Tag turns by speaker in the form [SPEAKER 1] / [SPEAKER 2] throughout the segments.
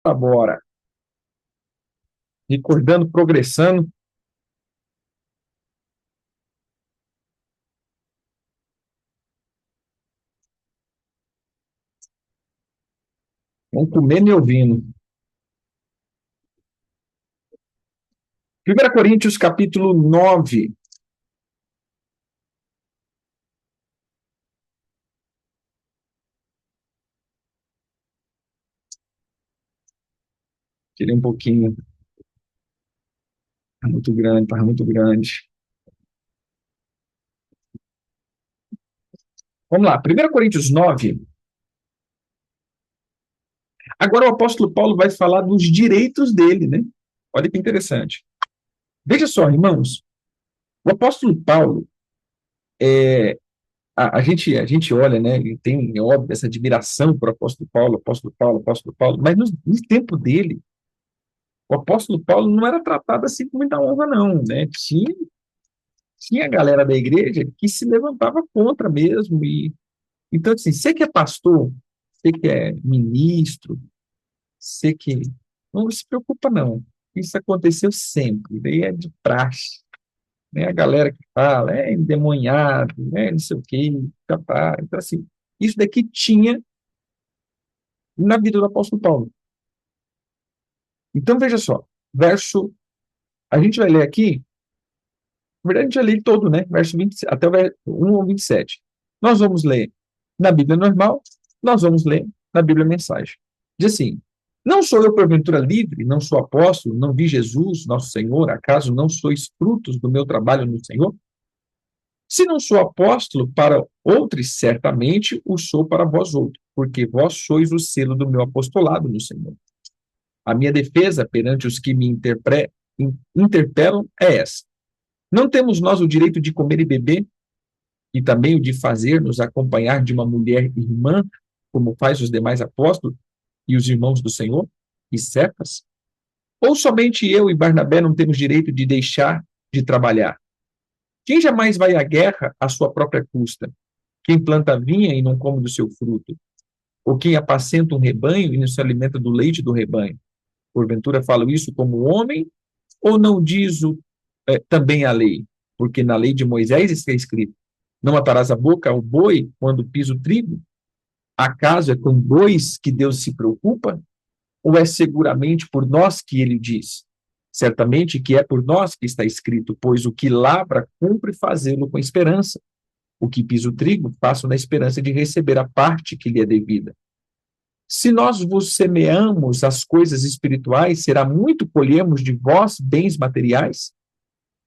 [SPEAKER 1] Bora. Recordando, progressando. Vamos comendo e ouvindo. 1 Coríntios, capítulo 9. Tirei um pouquinho. Está muito grande, está muito grande. Vamos lá, 1 Coríntios 9. Agora o apóstolo Paulo vai falar dos direitos dele, né? Olha que interessante. Veja só, irmãos. O apóstolo Paulo, a gente olha, né? E tem, é óbvio, essa admiração por apóstolo Paulo, apóstolo Paulo, apóstolo Paulo, mas no tempo dele, o apóstolo Paulo não era tratado assim com muita honra, não, né? Tinha a galera da igreja que se levantava contra mesmo. Então, assim, você que é pastor, você que é ministro, você que. Não se preocupa, não. Isso aconteceu sempre, daí é de praxe. Né? A galera que fala, é endemoniado, não sei o quê, tá. Então, assim, isso daqui tinha na vida do apóstolo Paulo. Então, veja só, verso. A gente vai ler aqui, na verdade, a gente vai ler todo, né? Verso 20, até o 1 ao 27. Nós vamos ler na Bíblia normal, nós vamos ler na Bíblia Mensagem. Diz assim: não sou eu porventura livre, não sou apóstolo, não vi Jesus, nosso Senhor, acaso não sois frutos do meu trabalho no Senhor? Se não sou apóstolo para outros, certamente o sou para vós outros, porque vós sois o selo do meu apostolado no Senhor. A minha defesa perante os que me interpelam é essa: não temos nós o direito de comer e beber, e também o de fazer-nos acompanhar de uma mulher irmã, como faz os demais apóstolos e os irmãos do Senhor, e Cefas? Ou somente eu e Barnabé não temos direito de deixar de trabalhar? Quem jamais vai à guerra à sua própria custa? Quem planta vinha e não come do seu fruto? Ou quem apacenta um rebanho e não se alimenta do leite do rebanho? Porventura falo isso como homem, ou não diz também a lei? Porque na lei de Moisés está escrito: não atarás a boca ao boi quando pisa o trigo? Acaso é com bois que Deus se preocupa? Ou é seguramente por nós que ele diz? Certamente que é por nós que está escrito: pois o que lavra cumpre fazê-lo com esperança. O que pisa o trigo, faço na esperança de receber a parte que lhe é devida. Se nós vos semeamos as coisas espirituais, será muito colhemos de vós bens materiais?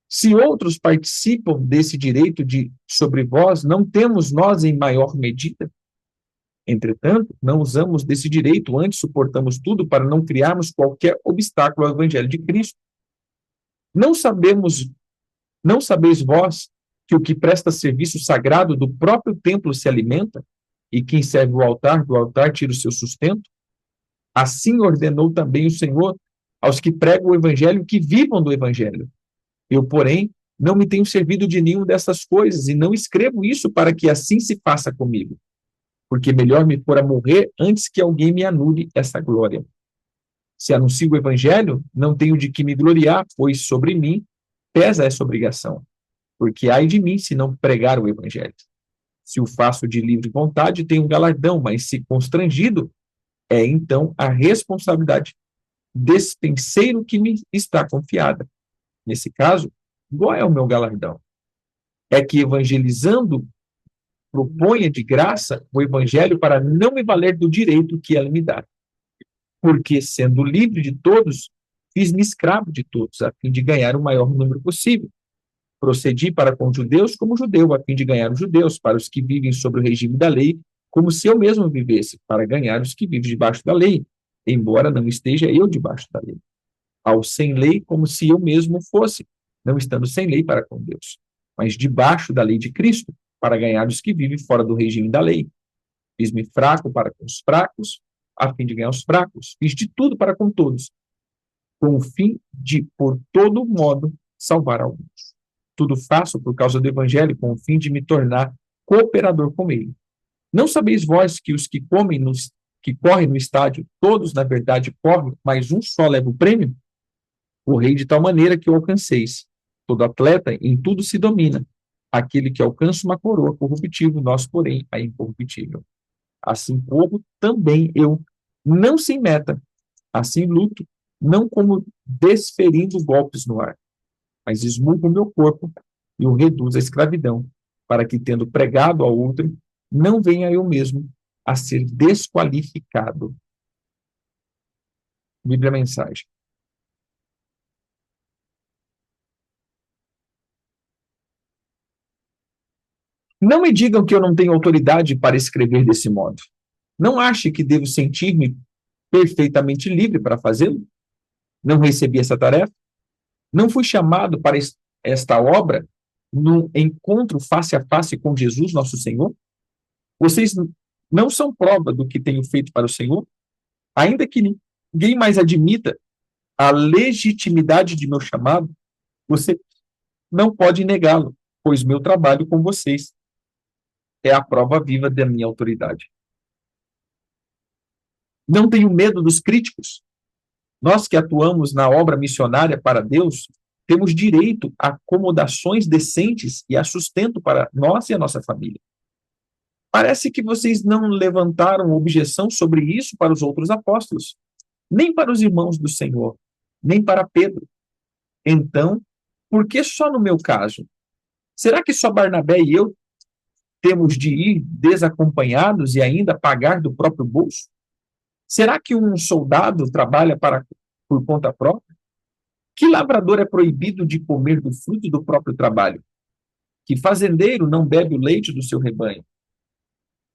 [SPEAKER 1] Se outros participam desse direito sobre vós, não temos nós em maior medida? Entretanto, não usamos desse direito, antes suportamos tudo para não criarmos qualquer obstáculo ao evangelho de Cristo. Não sabemos, não sabeis vós que o que presta serviço sagrado do próprio templo se alimenta, e quem serve o altar, do altar tira o seu sustento? Assim ordenou também o Senhor aos que pregam o evangelho que vivam do evangelho. Eu, porém, não me tenho servido de nenhuma dessas coisas, e não escrevo isso para que assim se faça comigo, porque melhor me for a morrer antes que alguém me anule essa glória. Se anuncio o evangelho, não tenho de que me gloriar, pois sobre mim pesa essa obrigação, porque ai de mim se não pregar o evangelho. Se o faço de livre vontade, tenho um galardão, mas se constrangido, é então a responsabilidade despenseiro que me está confiada. Nesse caso, qual é o meu galardão? É que evangelizando proponha de graça o evangelho para não me valer do direito que ela me dá. Porque, sendo livre de todos, fiz-me escravo de todos, a fim de ganhar o maior número possível. Procedi para com os judeus como judeu, a fim de ganhar os judeus, para os que vivem sob o regime da lei, como se eu mesmo vivesse, para ganhar os que vivem debaixo da lei, embora não esteja eu debaixo da lei. Ao sem lei, como se eu mesmo fosse, não estando sem lei para com Deus, mas debaixo da lei de Cristo, para ganhar os que vivem fora do regime da lei. Fiz-me fraco para com os fracos, a fim de ganhar os fracos. Fiz de tudo para com todos, com o fim de, por todo modo, salvar alguns. Tudo faço por causa do evangelho, com o fim de me tornar cooperador com ele. Não sabeis vós que os que comem que corre no estádio, todos, na verdade, correm, mas um só leva o prêmio? Correi de tal maneira que o alcanceis. Todo atleta em tudo se domina. Aquele que alcança uma coroa corruptível, nós, porém, a incorruptível. Assim corro também eu, não sem meta, assim luto, não como desferindo golpes no ar, mas esmurro o meu corpo e o reduzo à escravidão, para que, tendo pregado ao outro, não venha eu mesmo a ser desqualificado. Bíblia Mensagem. Não me digam que eu não tenho autoridade para escrever desse modo. Não ache que devo sentir-me perfeitamente livre para fazê-lo? Não recebi essa tarefa? Não fui chamado para esta obra num encontro face a face com Jesus, nosso Senhor? Vocês não são prova do que tenho feito para o Senhor? Ainda que ninguém mais admita a legitimidade de meu chamado, você não pode negá-lo, pois meu trabalho com vocês é a prova viva da minha autoridade. Não tenho medo dos críticos. Nós que atuamos na obra missionária para Deus, temos direito a acomodações decentes e a sustento para nós e a nossa família. Parece que vocês não levantaram objeção sobre isso para os outros apóstolos, nem para os irmãos do Senhor, nem para Pedro. Então, por que só no meu caso? Será que só Barnabé e eu temos de ir desacompanhados e ainda pagar do próprio bolso? Será que um soldado trabalha por conta própria? Que lavrador é proibido de comer do fruto do próprio trabalho? Que fazendeiro não bebe o leite do seu rebanho?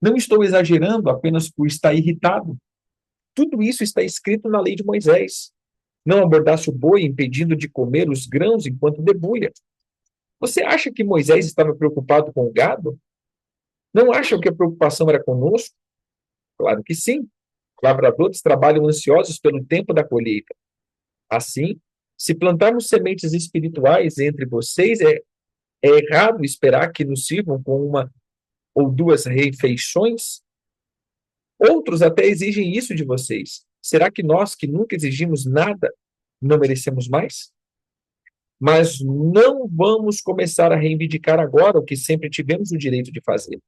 [SPEAKER 1] Não estou exagerando apenas por estar irritado. Tudo isso está escrito na lei de Moisés. Não abordasse o boi impedindo de comer os grãos enquanto debulha. Você acha que Moisés estava preocupado com o gado? Não acham que a preocupação era conosco? Claro que sim. Lavradores trabalham ansiosos pelo tempo da colheita. Assim, se plantarmos sementes espirituais entre vocês, é errado esperar que nos sirvam com uma ou duas refeições? Outros até exigem isso de vocês. Será que nós, que nunca exigimos nada, não merecemos mais? Mas não vamos começar a reivindicar agora o que sempre tivemos o direito de fazer.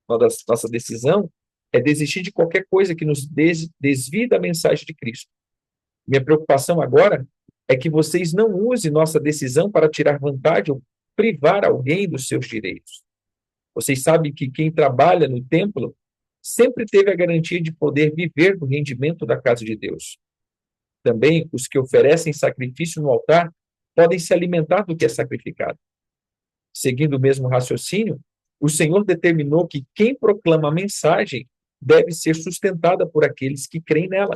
[SPEAKER 1] Nossa decisão é desistir de qualquer coisa que nos desvie da mensagem de Cristo. Minha preocupação agora é que vocês não usem nossa decisão para tirar vantagem ou privar alguém dos seus direitos. Vocês sabem que quem trabalha no templo sempre teve a garantia de poder viver do rendimento da casa de Deus. Também os que oferecem sacrifício no altar podem se alimentar do que é sacrificado. Seguindo o mesmo raciocínio, o Senhor determinou que quem proclama a mensagem deve ser sustentada por aqueles que creem nela.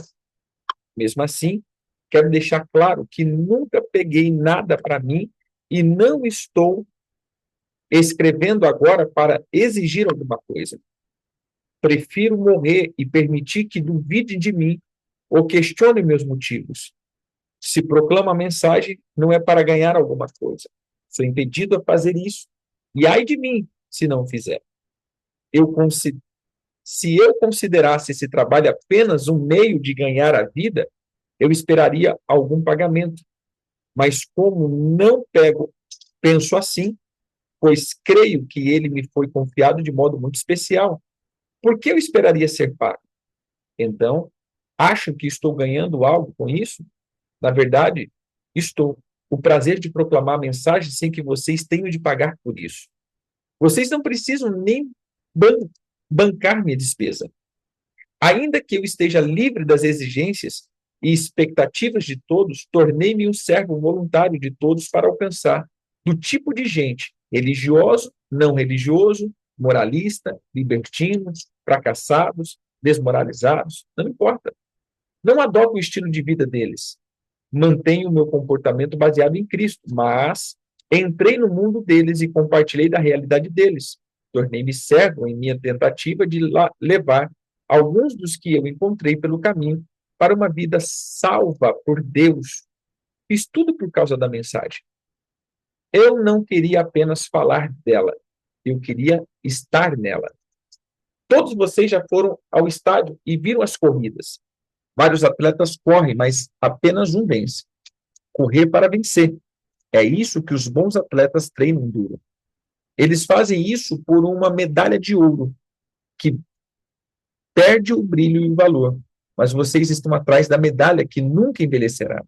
[SPEAKER 1] Mesmo assim, quero deixar claro que nunca peguei nada para mim e não estou escrevendo agora para exigir alguma coisa. Prefiro morrer e permitir que duvidem de mim ou questionem meus motivos. Se proclama a mensagem, não é para ganhar alguma coisa. Sou impedido a fazer isso. E ai de mim, se não fizer. Se eu considerasse esse trabalho apenas um meio de ganhar a vida, eu esperaria algum pagamento. Mas como não penso assim, pois creio que ele me foi confiado de modo muito especial, por que eu esperaria ser pago? Então, acham que estou ganhando algo com isso? Na verdade, estou. O prazer de proclamar a mensagem sem que vocês tenham de pagar por isso. Vocês não precisam nem bancar minha despesa. Ainda que eu esteja livre das exigências e expectativas de todos, tornei-me um servo voluntário de todos para alcançar do tipo de gente religioso, não religioso, moralista, libertinos, fracassados, desmoralizados, não importa. Não adoto o estilo de vida deles. Mantenho o meu comportamento baseado em Cristo, mas entrei no mundo deles e compartilhei da realidade deles. Tornei-me servo em minha tentativa de levar alguns dos que eu encontrei pelo caminho para uma vida salva por Deus. Fiz tudo por causa da mensagem. Eu não queria apenas falar dela, eu queria estar nela. Todos vocês já foram ao estádio e viram as corridas. Vários atletas correm, mas apenas um vence. Correr para vencer. É isso que os bons atletas treinam duro. Eles fazem isso por uma medalha de ouro, que perde o brilho e o valor. Mas vocês estão atrás da medalha que nunca envelhecerá.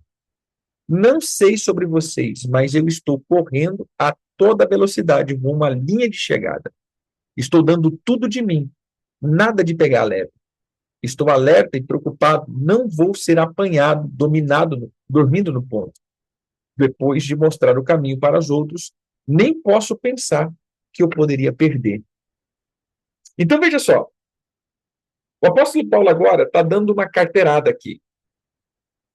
[SPEAKER 1] Não sei sobre vocês, mas eu estou correndo a toda velocidade rumo à linha de chegada. Estou dando tudo de mim, nada de pegar leve. Estou alerta e preocupado, não vou ser apanhado, dominado, dormindo no ponto. Depois de mostrar o caminho para os outros, nem posso pensar que eu poderia perder. Então, veja só, o apóstolo Paulo agora está dando uma carteirada aqui.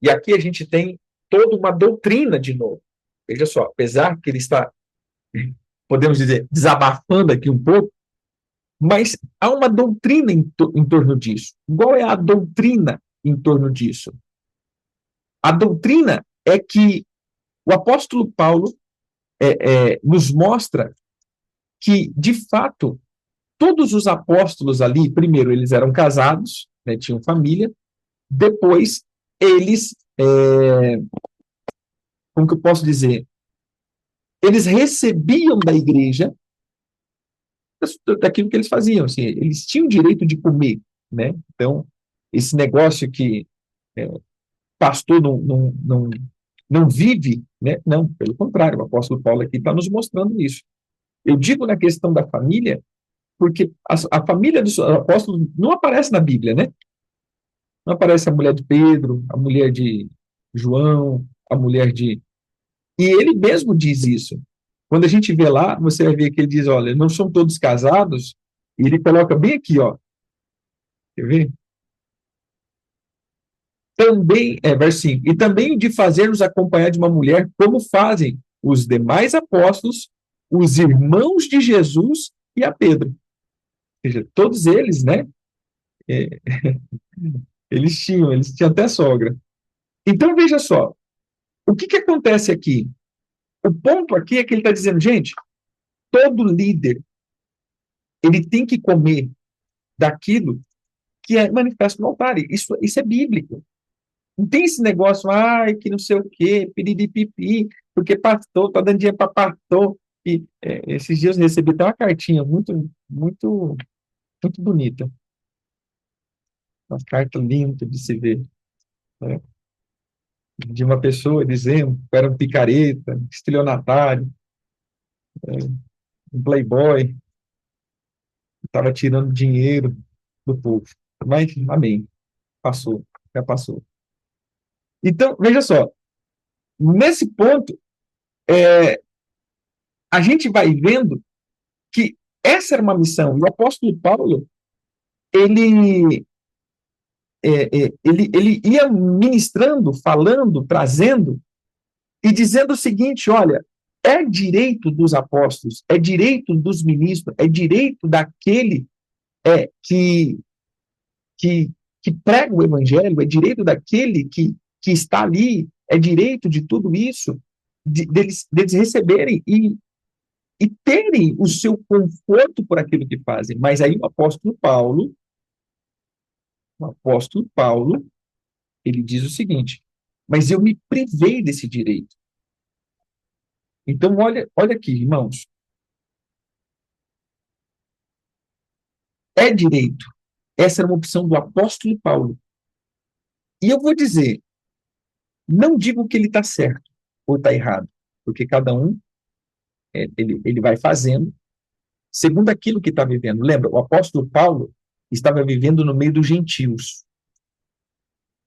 [SPEAKER 1] E aqui a gente tem toda uma doutrina de novo. Veja só, apesar que ele está, podemos dizer, desabafando aqui um pouco, mas há uma doutrina em torno disso. Qual é a doutrina em torno disso? A doutrina é que o apóstolo Paulo nos mostra que, de fato, todos os apóstolos ali, primeiro, eles eram casados, né, tinham família, depois, eles, como que eu posso dizer? Eles recebiam da igreja daquilo que eles faziam, assim, eles tinham direito de comer, né? Então, esse negócio que pastor não vive, né? Não, pelo contrário, o apóstolo Paulo aqui está nos mostrando isso. Eu digo na questão da família, porque a família dos apóstolos não aparece na Bíblia, né? Não aparece a mulher de Pedro, a mulher de João, a mulher de... E ele mesmo diz isso. Quando a gente vê lá, você vai ver que ele diz, olha, não são todos casados, e ele coloca bem aqui, ó. Quer ver? Também, verso 5, e também de fazer-nos acompanhar de uma mulher, como fazem os demais apóstolos, os irmãos de Jesus e a Pedro. Ou seja, todos eles, né? É, eles tinham até sogra. Então, veja só, o que acontece aqui? O ponto aqui é que ele está dizendo, gente, todo líder, ele tem que comer daquilo que é manifesto no altar. Isso é bíblico. Não tem esse negócio, ai, que não sei o quê, piriripipi, porque pastor, tá dando dinheiro para pastor. E esses dias eu recebi até uma cartinha muito, muito bonita. Uma carta linda de se ver, né? De uma pessoa dizendo que era um picareta, estelionatário, um playboy, estava tirando dinheiro do povo. Mas, amém, passou, já passou. Então, veja só, nesse ponto, a gente vai vendo que essa era uma missão. E o apóstolo Paulo, ele, ele ia ministrando, falando, trazendo, e dizendo o seguinte, olha, é direito dos apóstolos, é direito dos ministros, é direito daquele que, que, que prega o evangelho, é direito daquele que está ali, é direito de tudo isso, deles receberem e terem o seu conforto por aquilo que fazem. Mas aí o apóstolo Paulo, ele diz o seguinte, mas eu me privei desse direito. Então, olha aqui, irmãos, é direito. Essa era uma opção do apóstolo Paulo. E eu vou dizer, não digo que ele está certo ou está errado, porque cada um, ele vai fazendo segundo aquilo que está vivendo. Lembra, o apóstolo Paulo estava vivendo no meio dos gentios.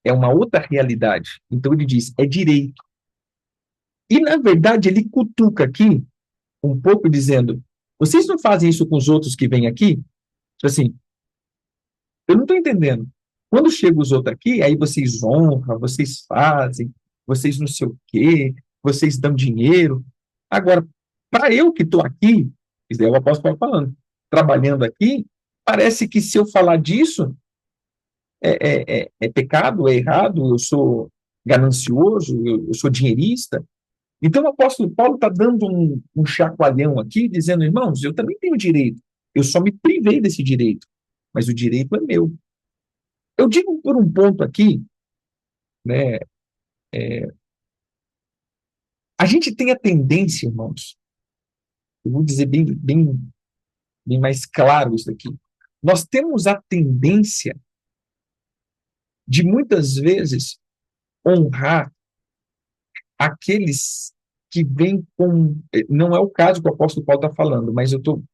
[SPEAKER 1] É uma outra realidade. Então ele diz, é direito. E, na verdade, ele cutuca aqui um pouco dizendo, vocês não fazem isso com os outros que vêm aqui? Tipo assim, eu não estou entendendo. Quando chegam os outros aqui, aí vocês honram, vocês fazem, vocês não sei o quê, vocês dão dinheiro. Agora, para eu que estou aqui, isso daí é o apóstolo Paulo falando, trabalhando aqui, parece que se eu falar disso, é pecado, é errado, eu sou ganancioso, eu sou dinheirista. Então o apóstolo Paulo está dando chacoalhão aqui, dizendo, irmãos, eu também tenho direito, eu só me privei desse direito. mas o direito é meu. Eu digo por um ponto aqui, né? A gente tem a tendência, irmãos, eu vou dizer bem mais claro isso aqui. Nós temos a tendência de muitas vezes honrar aqueles que vêm com. Não é o caso que o apóstolo Paulo está falando, mas eu estou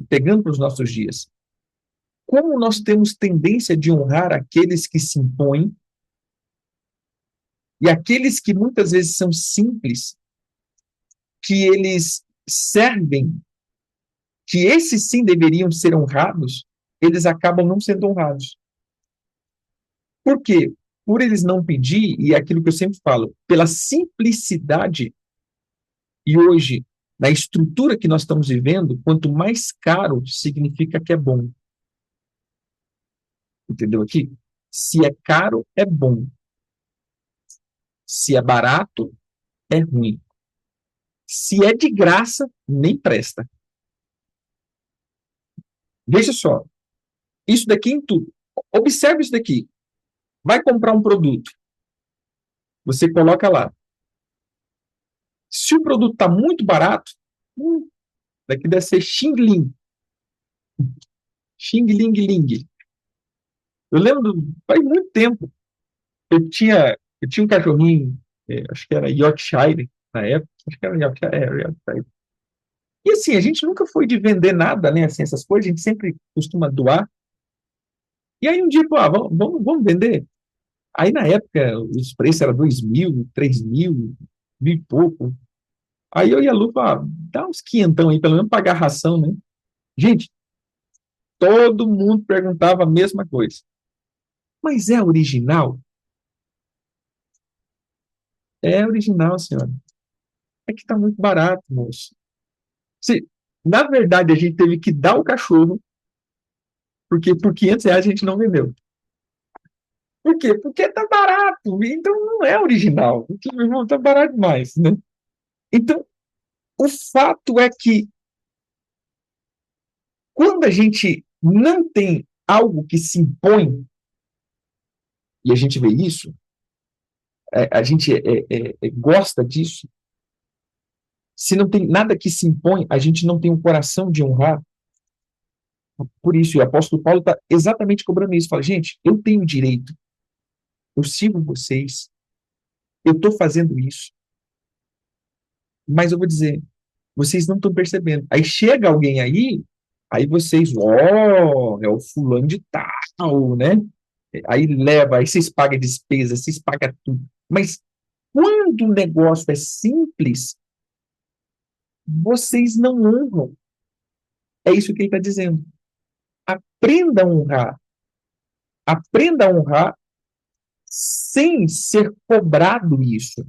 [SPEAKER 1] pegando para os nossos dias. Como nós temos tendência de honrar aqueles que se impõem e aqueles que muitas vezes são simples, que eles servem, que esses sim deveriam ser honrados, eles acabam não sendo honrados. Por quê? Por eles não pedir, e é aquilo que eu sempre falo, pela simplicidade, e hoje, na estrutura que nós estamos vivendo, quanto mais caro, significa que é bom. Entendeu aqui? Se é caro, é bom. Se é barato, é ruim. Se é de graça, nem presta. Veja só, isso daqui em tudo. Observe isso daqui. Vai comprar um produto, você coloca lá. Se o produto está muito barato, daqui deve ser xing-ling, xing-ling-ling. Eu lembro, faz muito tempo, eu tinha um cachorrinho, acho que era Yorkshire na época, acho que era Yorkshire. E assim, a gente nunca foi de vender nada, né, assim, essas coisas, a gente sempre costuma doar. E aí um dia, pô, vamos vender? Aí na época os preços eram 2.000, 3.000, mil e pouco. Aí eu e a Lu, dá uns quinhentão aí, pelo menos pagar a ração, né? Gente, todo mundo perguntava a mesma coisa. Mas é original? É original, senhora. É que tá muito barato, moço. Se, na verdade, a gente teve que dar o cachorro, porque por R$ 500 a gente não vendeu. Por quê? Porque tá barato. Então não é original. Então, meu irmão, tá barato demais, né? Então, o fato é que quando a gente não tem algo que se impõe, e a gente vê isso, a gente gosta disso, se não tem nada que se impõe, a gente não tem um coração de honrar. Por isso, o apóstolo Paulo está exatamente cobrando isso. Fala, gente, eu tenho direito, eu sigo vocês, eu estou fazendo isso, mas eu vou dizer, vocês não estão percebendo. Aí chega alguém aí vocês, é o fulano de tal, né? Aí leva, aí vocês pagam despesa, vocês pagam tudo. Mas quando o negócio é simples, vocês não honram. É isso que ele está dizendo. Aprenda a honrar. Aprenda a honrar sem ser cobrado isso.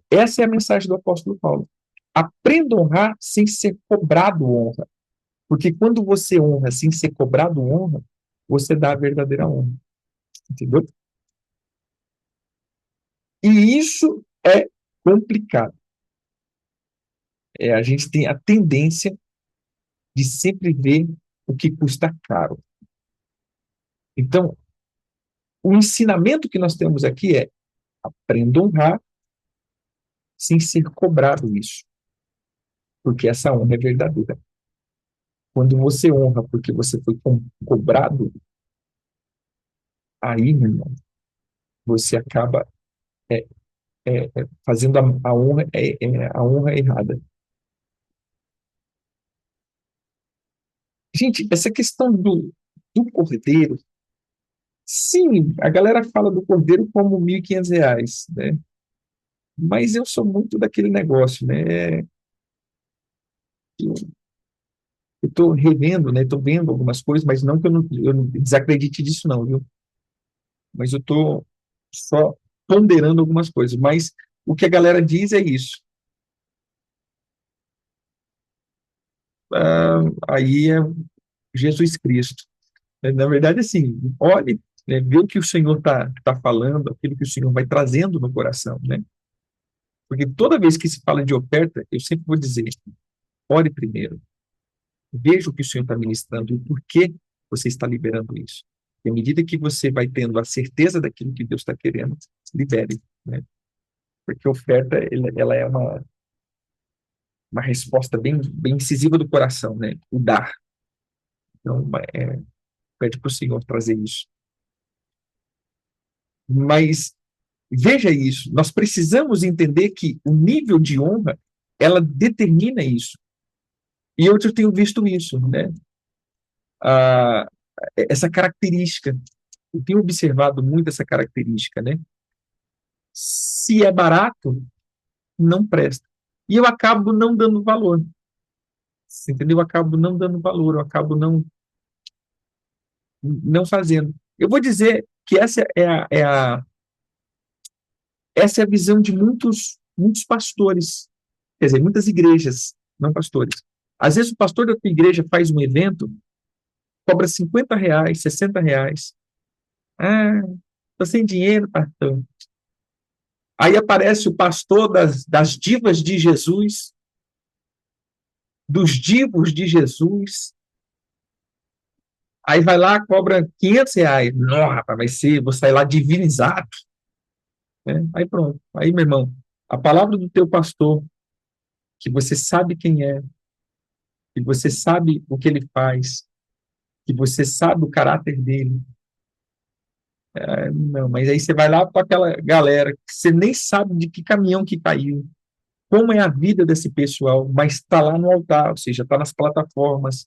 [SPEAKER 1] Essa é a mensagem do apóstolo Paulo. Aprenda a honrar sem ser cobrado honra. Porque quando você honra sem ser cobrado honra, você dá a verdadeira honra. Entendeu? E isso é complicado. A gente tem a tendência de sempre ver o que custa caro. Então, o ensinamento que nós temos aqui é aprenda a honrar sem ser cobrado isso, porque essa honra é verdadeira. Quando você honra porque você foi cobrado, aí, meu irmão, você acaba fazendo a honra, a honra errada. Gente, essa questão do cordeiro, sim, a galera fala do cordeiro como R$ 1.500, né? Mas eu sou muito daquele negócio, né? Eu estou revendo, né? Estou vendo algumas coisas, mas não que eu não desacredite disso, não, viu? Mas eu estou só ponderando algumas coisas. Mas o que a galera diz é isso. Aí é Jesus Cristo. Na verdade, assim, olhe, né, vê o que o Senhor tá falando, aquilo que o Senhor vai trazendo no coração, né? Porque toda vez que se fala de oferta, eu sempre vou dizer, ore primeiro, veja o que o Senhor está ministrando e por quê. você está liberando isso. E à medida que você vai tendo a certeza daquilo que Deus está querendo, libere, né? Porque a oferta, ela é uma resposta bem incisiva do coração, né? O dar. Então, pede para o Senhor trazer isso. Mas veja isso, nós precisamos entender que o nível de honra, ela determina isso. E eu tenho visto isso, né? Ah, essa característica, eu tenho observado muito essa característica, né? Se é barato, não presta. E eu acabo não dando valor. Você entendeu? Eu acabo não dando valor, eu acabo não fazendo. Eu vou dizer que essa é a visão de muitos pastores, quer dizer, muitas igrejas, não pastores. Às vezes o pastor da tua igreja faz um evento, cobra R$ 50, R$ 60. Ah, tô sem dinheiro, pastor. Aí aparece o pastor das divas de Jesus, dos divos de Jesus, aí vai lá, cobra R$ 500. Não, rapaz, vou sair lá divinizado. Né? Aí pronto. Aí, meu irmão, a palavra do teu pastor, que você sabe quem é, que você sabe o que ele faz, que você sabe o caráter dele. Não, mas aí você vai lá para aquela galera que você nem sabe de que caminhão que caiu, como é a vida desse pessoal, mas está lá no altar, ou seja, está nas plataformas,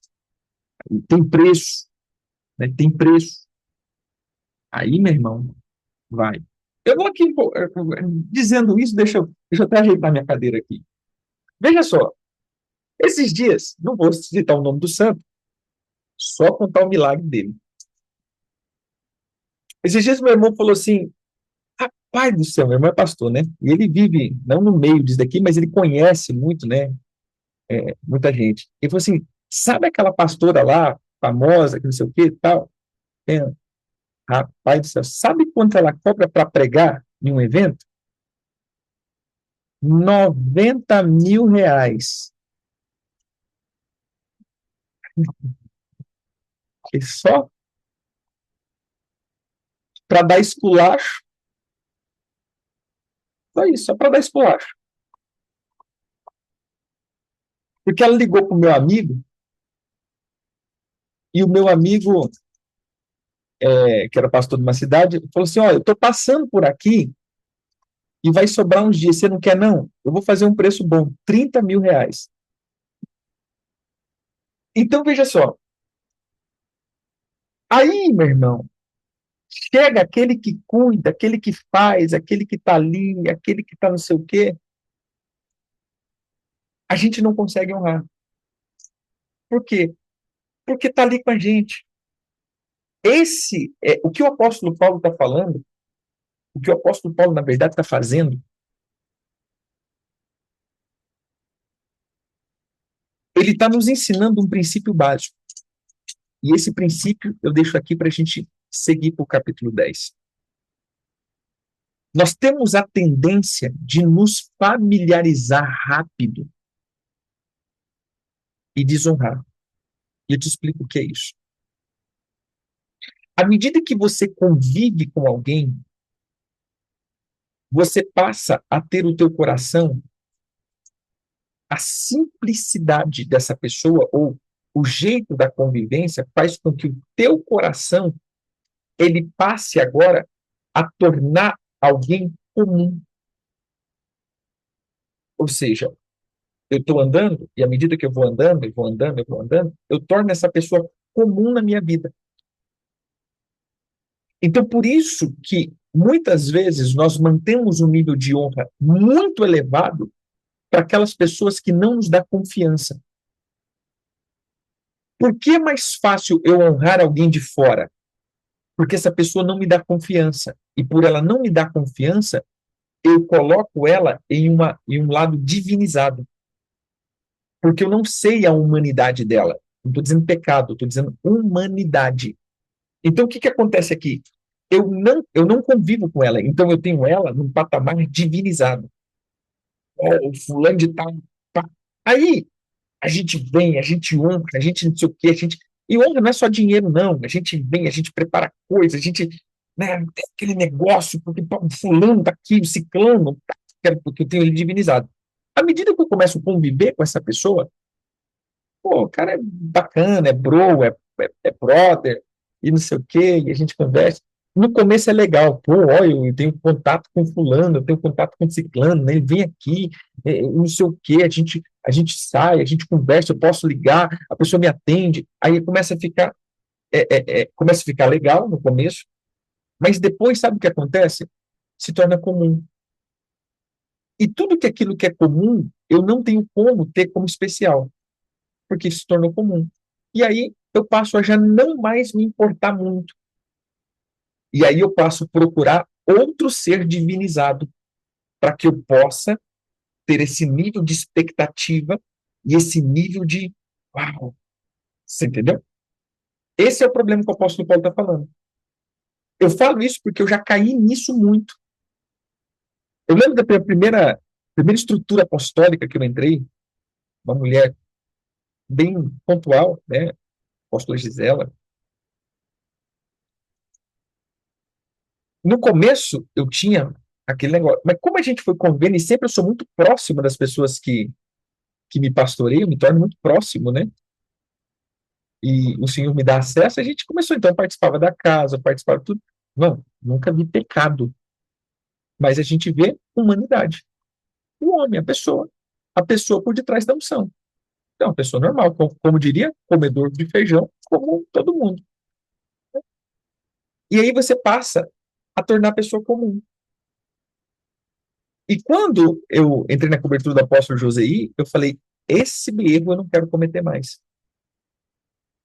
[SPEAKER 1] tem preço, né? Tem preço. Aí, meu irmão, vai. Eu vou aqui, pô, dizendo isso, deixa eu até ajeitar minha cadeira aqui. Veja só, esses dias, não vou citar o nome do santo, só contar o milagre dele. Esses dias meu irmão falou assim, rapaz do céu, meu irmão é pastor, né? E ele vive, não no meio disso daqui, mas ele conhece muito, né? Muita gente. Ele falou assim, sabe aquela pastora lá, famosa, que não sei o que e tal? É, rapaz do céu, sabe quanto ela cobra para pregar em um evento? R$ 90.000. E só para dar esculacho, só isso, só para dar esculacho. Porque ela ligou para o meu amigo, e o meu amigo, que era pastor de uma cidade, falou assim: olha, eu estou passando por aqui e vai sobrar uns dias, você não quer não? Eu vou fazer um preço bom, R$ 30.000. Então, veja só, aí, meu irmão, chega aquele que cuida, aquele que faz, aquele que está ali, aquele que está não sei o quê, a gente não consegue honrar. Por quê? Porque está ali com a gente. O que o apóstolo Paulo está falando, o que o apóstolo Paulo, na verdade, está fazendo, ele está nos ensinando um princípio básico. E esse princípio eu deixo aqui para a gente seguir para o capítulo 10. Nós temos a tendência de nos familiarizar rápido e desonrar. E eu te explico o que é isso. À medida que você convive com alguém, você passa a ter o teu coração, a simplicidade dessa pessoa ou o jeito da convivência faz com que o teu coração ele passe agora a tornar alguém comum. Ou seja, eu estou andando e à medida que eu vou andando, eu torno essa pessoa comum na minha vida. Então, por isso que muitas vezes nós mantemos um nível de honra muito elevado para aquelas pessoas que não nos dão confiança. Por que é mais fácil eu honrar alguém de fora? Porque essa pessoa não me dá confiança. E por ela não me dar confiança, eu coloco ela em um lado divinizado. Porque eu não sei a humanidade dela. Não estou dizendo pecado, estou dizendo humanidade. Então, o que acontece aqui? Eu não convivo com ela, então eu tenho ela num patamar divinizado. Oh, o fulano de tal. Tá. Aí, a gente vem, a gente honra, a gente não sei o quê, E honra não é só dinheiro, não. A gente vem, a gente prepara coisas, a gente, né, tem aquele negócio, porque pô, o fulano tá aqui, o ciclano, tá, porque eu tenho ele divinizado. À medida que eu começo a conviver com essa pessoa, pô, o cara é bacana, é bro, é brother, e não sei o quê, e a gente conversa. No começo é legal, pô, olha, eu tenho contato com fulano, eu tenho contato com ciclano, né, ele vem aqui, não sei o quê, a gente sai, a gente conversa, eu posso ligar, a pessoa me atende, aí começa a ficar legal no começo, mas depois, sabe o que acontece? Se torna comum. E tudo que aquilo que é comum, eu não tenho como ter como especial, porque se tornou comum. E aí eu passo a já não mais me importar muito. E aí eu passo a procurar outro ser divinizado para que eu possa ter esse nível de expectativa e esse nível de uau, você entendeu? Esse é o problema que o apóstolo Paulo está falando. Eu falo isso porque eu já caí nisso muito. Eu lembro da primeira estrutura apostólica que eu entrei, uma mulher bem pontual, né, apóstola Gisela. No começo, eu tinha aquele negócio, mas como a gente foi convivendo, e sempre eu sou muito próximo das pessoas que me pastoreiam, me torno muito próximo, né? E o Senhor me dá acesso, a gente começou, então, participava da casa, participava de tudo. Não, nunca vi pecado, mas a gente vê humanidade. O homem, a pessoa por detrás da unção. Então, uma pessoa normal, como diria, comedor de feijão, como todo mundo. E aí você passa a tornar a pessoa comum. E quando eu entrei na cobertura do apóstolo Joseí, eu falei, esse erro eu não quero cometer mais.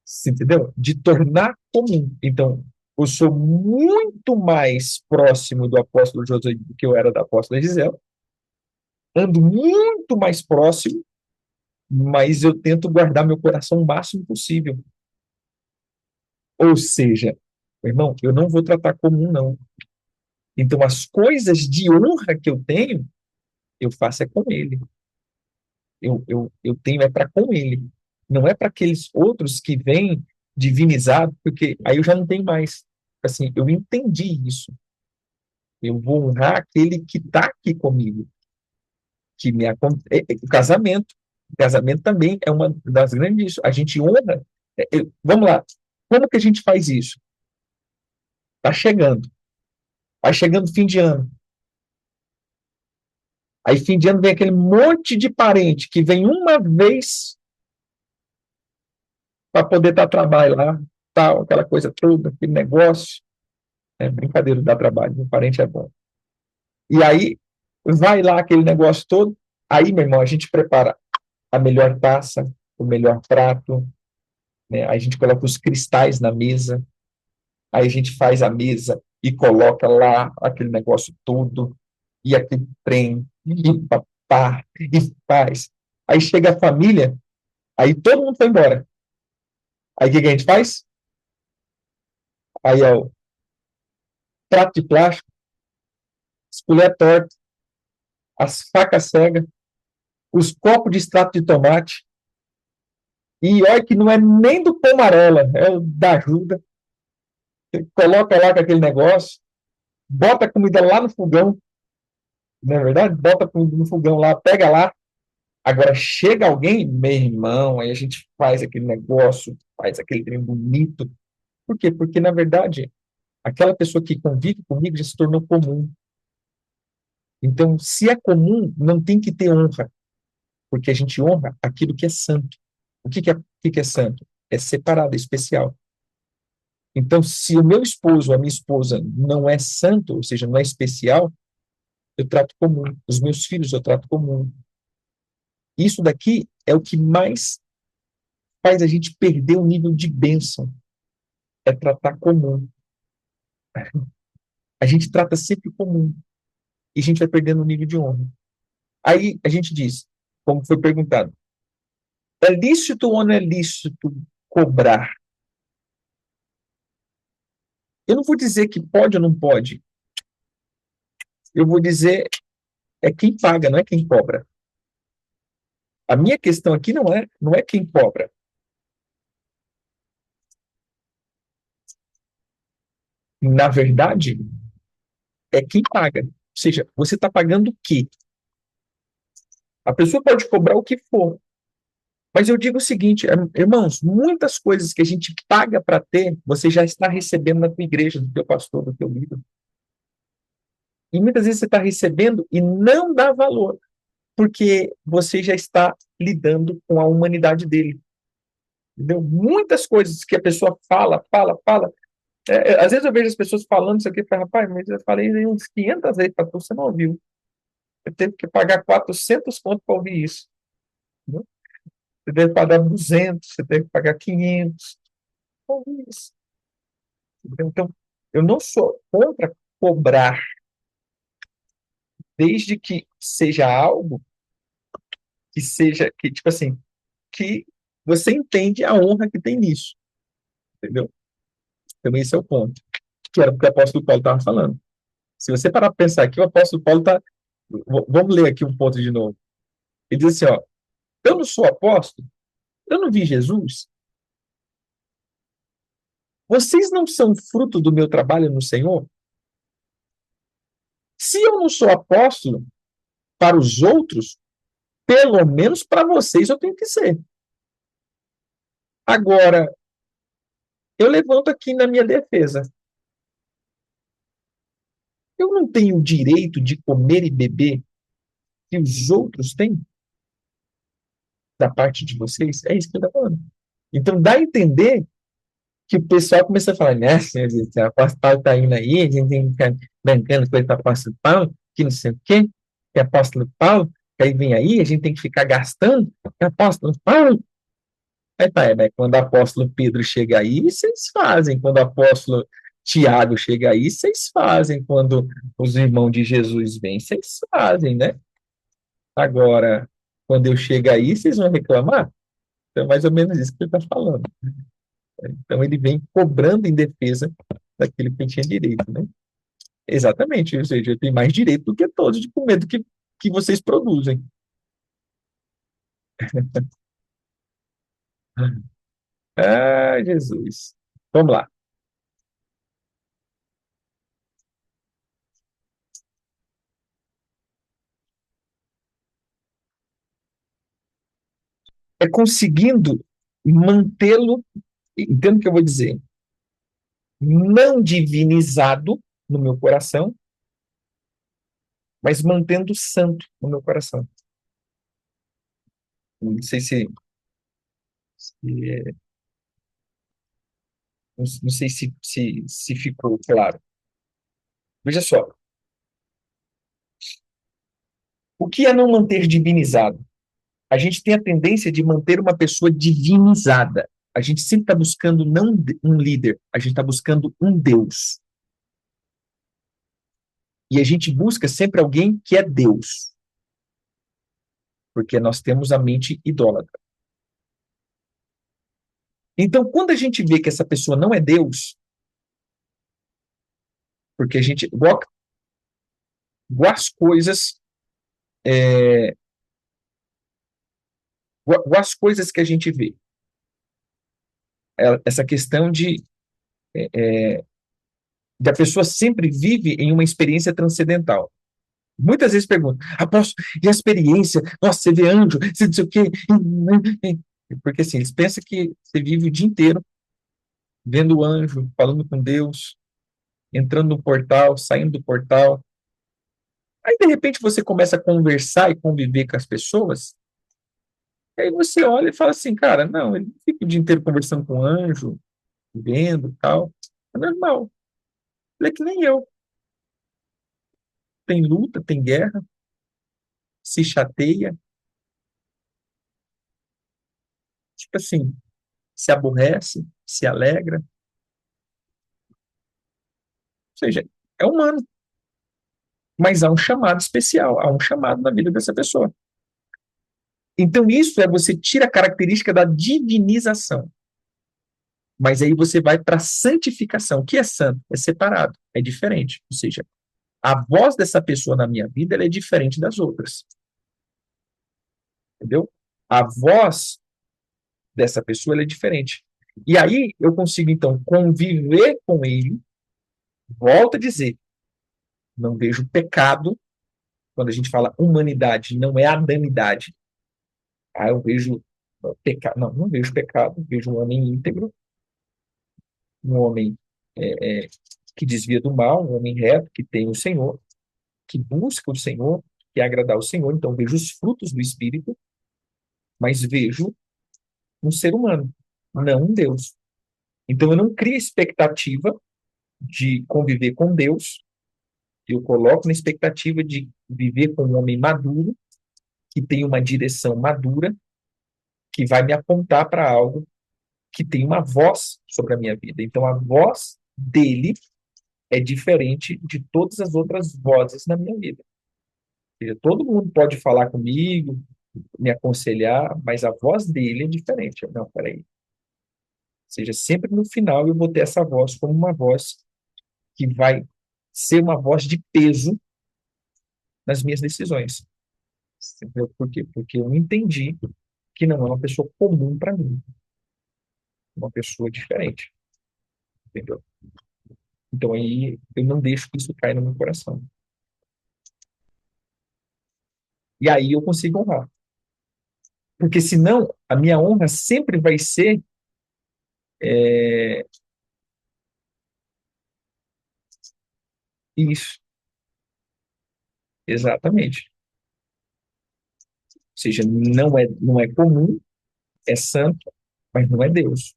[SPEAKER 1] Você entendeu? De tornar comum. Então, eu sou muito mais próximo do apóstolo Joseí do que eu era da apóstola Gisela. Ando muito mais próximo, mas eu tento guardar meu coração o máximo possível. Ou seja, meu irmão, eu não vou tratar comum, não. Então, as coisas de honra que eu tenho, eu faço é com ele. Eu tenho é para com ele. Não é para aqueles outros que vêm divinizado, porque aí eu já não tenho mais. Assim, eu entendi isso. Eu vou honrar aquele que está aqui comigo, que o casamento. O casamento também é uma das grandes. A gente honra. Vamos lá. Como que a gente faz isso? Está chegando. Vai chegando fim de ano. Aí, fim de ano, vem aquele monte de parente que vem uma vez para poder dar trabalho lá, tal, aquela coisa toda, aquele negócio. É brincadeira, dá trabalho, um parente é bom. E aí, vai lá aquele negócio todo. Aí, meu irmão, a gente prepara a melhor taça, o melhor prato, né? Aí a gente coloca os cristais na mesa, aí a gente faz a mesa e coloca lá aquele negócio todo, e aquele trem, e papá, e faz. Aí chega a família, aí todo mundo foi embora. Aí o que que a gente faz? Aí, ó, prato de plástico, as colher torta, as facas cegas, os copos de extrato de tomate, e olha que não é nem do Pomarola, é o da ajuda. Coloca lá com aquele negócio, bota a comida lá no fogão, não é verdade? Bota a comida no fogão lá, pega lá. Agora chega alguém, meu irmão, aí a gente faz aquele negócio, faz aquele trem bonito. Por quê? Porque, na verdade, aquela pessoa que convive comigo já se tornou comum. Então, se é comum, não tem que ter honra, porque a gente honra aquilo que é santo. O que é santo? É separado, é especial. Então, se o meu esposo, a minha esposa, não é santo, ou seja, não é especial, eu trato comum. Os meus filhos eu trato comum. Isso daqui é o que mais faz a gente perder o nível de bênção. É tratar comum. A gente trata sempre comum. E a gente vai perdendo o nível de honra. Aí a gente diz, como foi perguntado, é lícito ou não é lícito cobrar? Eu não vou dizer que pode ou não pode. Eu vou dizer é quem paga, não é quem cobra. A minha questão aqui não é quem cobra. Na verdade, é quem paga. Ou seja, você está pagando o quê? A pessoa pode cobrar o que for. Mas eu digo o seguinte, irmãos, muitas coisas que a gente paga para ter, você já está recebendo na tua igreja, do teu pastor, do teu líder. E muitas vezes você está recebendo e não dá valor, porque você já está lidando com a humanidade dele. Entendeu? Muitas coisas que a pessoa fala. Às vezes eu vejo as pessoas falando isso aqui e falo, rapaz, mas eu falei uns 500 vezes para você não ouviu. Eu teve que pagar 400 conto para ouvir isso. Entendeu? Você deve pagar 200, você deve pagar 500 para ouvir isso. Então, eu não sou contra cobrar, desde que seja algo que seja, que, tipo assim, que você entende a honra que tem nisso, entendeu? Então, esse é o ponto, que era o que o apóstolo Paulo estava falando. Se você parar para pensar aqui, o apóstolo Paulo está. Vamos ler aqui um ponto de novo. Ele diz assim: ó, eu não sou apóstolo, eu não vi Jesus, vocês não são fruto do meu trabalho no Senhor? Se eu não sou apóstolo para os outros, pelo menos para vocês eu tenho que ser. Agora, eu levanto aqui na minha defesa. Eu não tenho o direito de comer e beber que os outros têm da parte de vocês? É isso que ele está falando. Então, dá a entender que o pessoal começa a falar, né, senhor, o apóstolo Paulo está indo aí, a gente tem que ficar bancando coisa para o apóstolo Paulo, que não sei o quê, que é apóstolo Paulo, que aí vem aí, a gente tem que ficar gastando, que é apóstolo Paulo. Aí tá, quando o apóstolo Pedro chega aí, vocês fazem. Quando o apóstolo Tiago chega aí, vocês fazem. Quando os irmãos de Jesus vêm, vocês fazem, né? Agora, quando eu chegar aí, vocês vão reclamar? Então, é mais ou menos isso que ele está falando. Então, ele vem cobrando em defesa daquele que tinha direito, né? Exatamente, ou seja, ele tem mais direito do que todos de comer do que vocês produzem. Ah, Jesus. Vamos lá. É conseguindo mantê-lo, entendo o que eu vou dizer, não divinizado no meu coração, mas mantendo santo no meu coração. Não sei se não sei se ficou claro. Veja só, o que é não manter divinizado? A gente tem a tendência de manter uma pessoa divinizada. A gente sempre está buscando não um líder, a gente está buscando um Deus. E a gente busca sempre alguém que é Deus, porque nós temos a mente idólatra. Então, quando a gente vê que essa pessoa não é Deus, porque a gente, igual as coisas, igual as coisas que a gente vê, essa questão de a pessoa sempre vive em uma experiência transcendental. Muitas vezes perguntam, apóstolo, e a experiência? Nossa, você vê anjo, você não sei o quê. Porque assim, eles pensam que você vive o dia inteiro vendo o anjo, falando com Deus, entrando no portal, saindo do portal. Aí, de repente, você começa a conversar e conviver com as pessoas, e aí você olha e fala assim, cara, não, ele não fica o dia inteiro conversando com o anjo, vendo tal. É normal. Ele é que nem eu. Tem luta, tem guerra, se chateia, tipo assim, se aborrece, se alegra. Ou seja, é humano, mas há um chamado especial, há um chamado na vida dessa pessoa. Então, isso é você tira a característica da divinização, mas aí você vai para a santificação. O que é santo? É separado, é diferente. Ou seja, a voz dessa pessoa na minha vida ela é diferente das outras. Entendeu? A voz dessa pessoa ela é diferente. E aí eu consigo, então, conviver com ele Volto a dizer, não vejo pecado, quando a gente fala humanidade, não é adanidade. Eu vejo pecado, não, não vejo pecado, vejo um homem íntegro, um homem que desvia do mal, um homem reto, que tem o Senhor, que busca o Senhor, que agradar o Senhor. Então vejo os frutos do Espírito, mas vejo um ser humano, não um Deus. Então eu não crio expectativa de conviver com Deus, eu coloco na expectativa de viver com um homem maduro, que tem uma direção madura, que vai me apontar para algo, que tem uma voz sobre a minha vida. Então a voz dele é diferente de todas as outras vozes na minha vida. Ou seja, todo mundo pode falar comigo, me aconselhar, mas a voz dele é diferente. Não, peraí. Ou seja, sempre no final eu vou ter essa voz como uma voz que vai ser uma voz de peso nas minhas decisões. Entendeu? Por quê? Porque eu entendi que não é uma pessoa comum para mim, é uma pessoa diferente. Entendeu? Então aí eu não deixo que isso caia no meu coração. E aí eu consigo honrar. Porque senão a minha honra sempre vai ser isso. Exatamente. Ou seja, não é comum, é santo, mas não é Deus.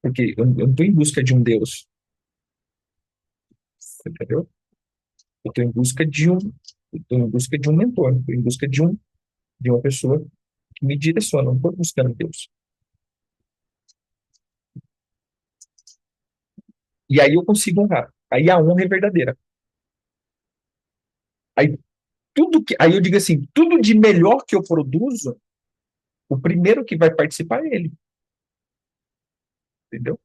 [SPEAKER 1] Porque eu não estou em busca de um Deus, entendeu? Eu estou em busca de um, eu estou em busca de um mentor, estou em busca de uma pessoa que me direciona, não estou buscando Deus. E aí eu consigo honrar. Aí a honra é verdadeira. Aí aí eu digo assim, tudo de melhor que eu produzo, o primeiro que vai participar é ele, entendeu?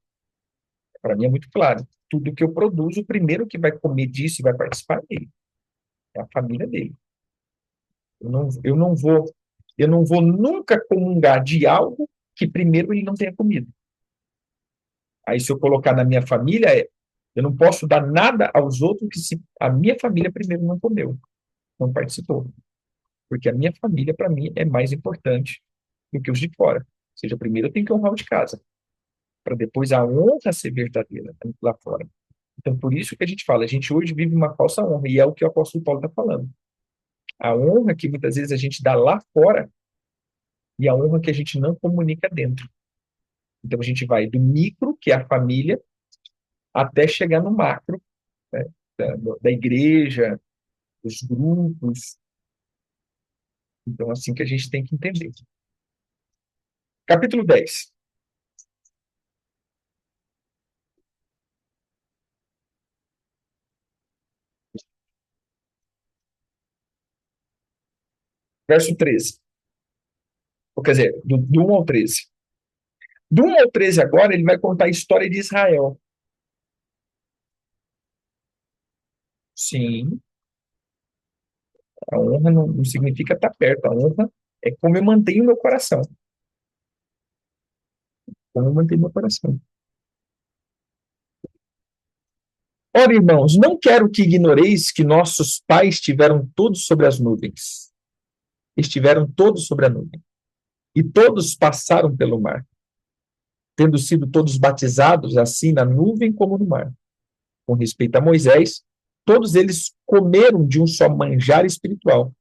[SPEAKER 1] Para mim é muito claro. Tudo que eu produzo, o primeiro que vai comer disso e vai participar é ele, é a família dele. Eu não vou nunca comungar de algo que primeiro ele não tenha comido. Aí se eu colocar na minha família, eu não posso dar nada aos outros que se a minha família primeiro não comeu, não participou. Porque a minha família, para mim, é mais importante do que os de fora. Ou seja, primeiro eu tenho que honrar o de casa, para depois a honra ser verdadeira lá fora. Então, por isso que a gente fala, a gente hoje vive uma falsa honra, e é o que o apóstolo Paulo está falando. A honra que muitas vezes a gente dá lá fora e a honra que a gente não comunica dentro. Então, a gente vai do micro, que é a família, até chegar no macro, né, da igreja, dos grupos. Então, assim que a gente tem que entender. Capítulo 10, verso 13. Ou, quer dizer, do 1 ao 13. Do 1 ao 13 agora, ele vai contar a história de Israel. Sim, a honra não significa estar perto. A honra é como eu mantenho meu coração. Como eu mantenho meu coração. Ora, irmãos, não quero que ignoreis que nossos pais estiveram todos sobre as nuvens. Estiveram todos sobre a nuvem. E todos passaram pelo mar, tendo sido todos batizados, assim na nuvem como no mar. Com respeito a Moisés, todos eles comeram de um só manjar espiritual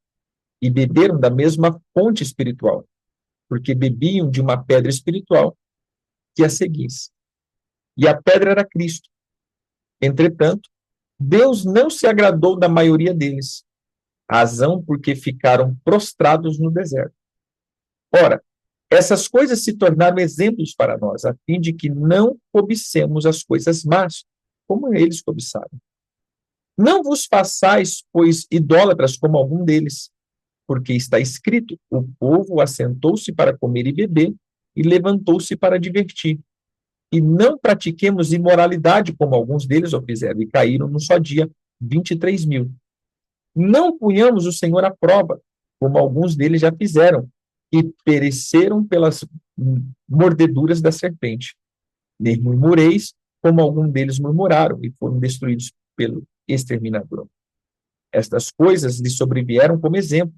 [SPEAKER 1] e beberam da mesma fonte espiritual, porque bebiam de uma pedra espiritual que a seguisse. E a pedra era Cristo. Entretanto, Deus não se agradou da maioria deles, razão porque ficaram prostrados no deserto. Ora, essas coisas se tornaram exemplos para nós, a fim de que não cobicemos as coisas más, como eles cobiçaram. Não vos façais, pois, idólatras como algum deles, porque está escrito: o povo assentou-se para comer e beber, e levantou-se para divertir. E não pratiquemos imoralidade, como alguns deles o fizeram, e caíram num só dia 23.000. Não punhamos o Senhor à prova, como alguns deles já fizeram, e pereceram pelas mordeduras da serpente. Nem murmureis, como alguns deles murmuraram e foram destruídos pelo exterminador. Estas coisas lhe sobrevieram como exemplo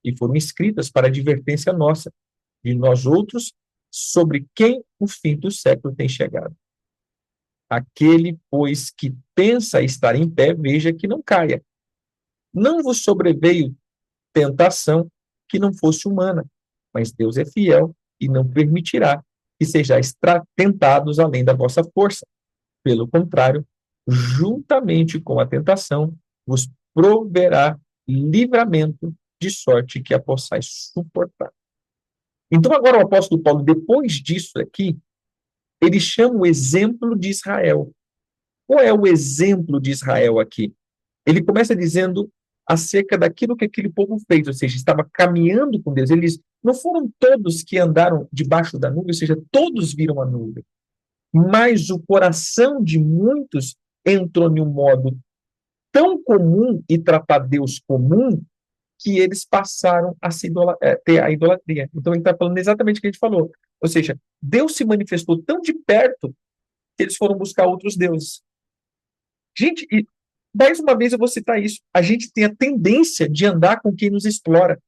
[SPEAKER 1] e foram escritas para advertência nossa, de nós outros, sobre quem o fim do século tem chegado. Aquele, pois, que pensa estar em pé, veja que não caia. Não vos sobreveio tentação que não fosse humana, mas Deus é fiel e não permitirá que sejais tentados além da vossa força. Pelo contrário, juntamente com a tentação, vos proverá livramento, de sorte que a possais suportar. Então, agora o apóstolo Paulo, depois disso aqui, ele chama o exemplo de Israel. Qual é o exemplo de Israel aqui? Ele começa dizendo acerca daquilo que aquele povo fez, ou seja, estava caminhando com Deus. Ele diz, não foram todos que andaram debaixo da nuvem, ou seja, todos viram a nuvem. Mas o coração de muitos entrou em um modo tão comum e tratar Deus comum que eles passaram a ter a idolatria. Então ele está falando exatamente o que a gente falou. Ou seja, Deus se manifestou tão de perto que eles foram buscar outros deuses. Gente, e mais uma vez eu vou citar isso. A gente tem a tendência de andar com quem nos explora.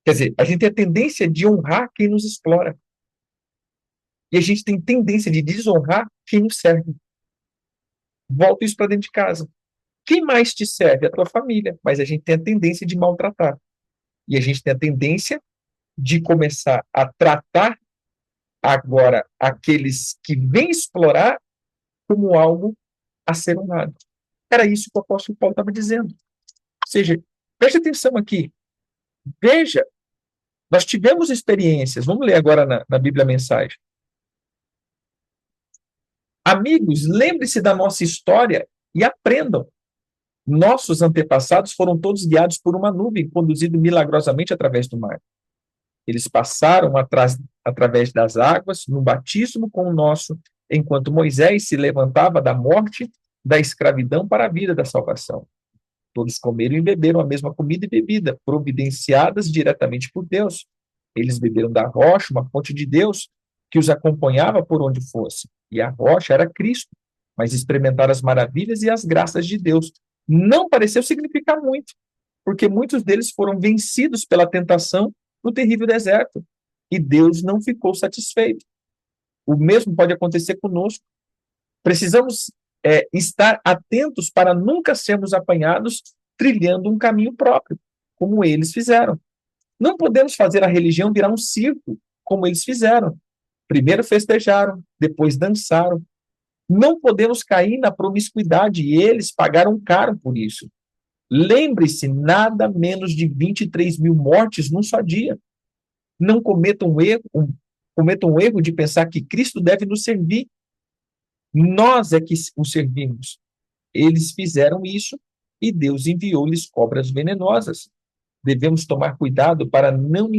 [SPEAKER 1] Quer dizer, a gente tem a tendência de honrar quem nos explora. E a gente tem tendência de desonrar quem nos serve. Volta isso para dentro de casa. Quem mais te serve? A tua família. Mas a gente tem a tendência de maltratar. E a gente tem a tendência de começar a tratar agora aqueles que vêm explorar como algo a ser honrado. Era isso que o apóstolo Paulo estava dizendo. Ou seja, preste atenção aqui. Veja, nós tivemos experiências. Vamos ler agora na Bíblia a Mensagem. Amigos, lembre-se da nossa história e aprendam. Nossos antepassados foram todos guiados por uma nuvem, conduzido milagrosamente através do mar. Eles passaram através das águas, no batismo com o nosso, enquanto Moisés se levantava da morte, da escravidão para a vida da salvação. Todos comeram e beberam a mesma comida e bebida, providenciadas diretamente por Deus. Eles beberam da rocha, uma fonte de Deus, que os acompanhava por onde fosse. E a rocha era Cristo, mas experimentaram as maravilhas e as graças de Deus. Não pareceu significar muito, porque muitos deles foram vencidos pela tentação no terrível deserto, e Deus não ficou satisfeito. O mesmo pode acontecer conosco. Precisamos estar atentos para nunca sermos apanhados trilhando um caminho próprio, como eles fizeram. Não podemos fazer a religião virar um circo, como eles fizeram. Primeiro festejaram, depois dançaram. Não podemos cair na promiscuidade, e eles pagaram caro por isso. Lembre-se, nada menos de 23 mil mortes num só dia. Não cometam um erro de pensar que Cristo deve nos servir. Nós é que o servimos. Eles fizeram isso e Deus enviou-lhes cobras venenosas. Devemos tomar cuidado para não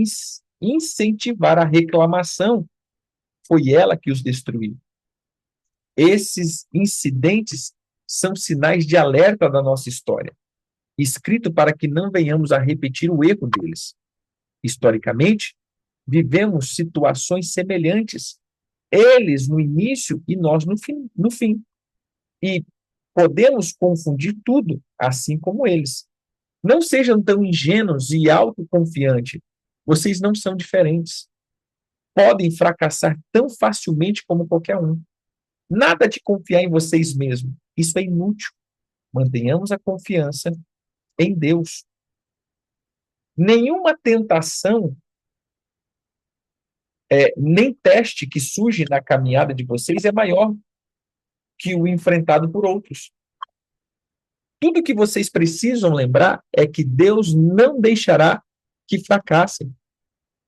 [SPEAKER 1] incentivar a reclamação. Foi ela que os destruiu. Esses incidentes são sinais de alerta da nossa história, escrito para que não venhamos a repetir o erro deles. Historicamente, vivemos situações semelhantes, eles no início e nós no fim. E podemos confundir tudo, assim como eles. Não sejam tão ingênuos e autoconfiantes. Vocês não são diferentes. Podem fracassar tão facilmente como qualquer um. Nada de confiar em vocês mesmos. Isso é inútil. Mantenhamos a confiança em Deus. Nenhuma tentação, nem teste que surge na caminhada de vocês é maior que o enfrentado por outros. Tudo que vocês precisam lembrar é que Deus não deixará que fracassem.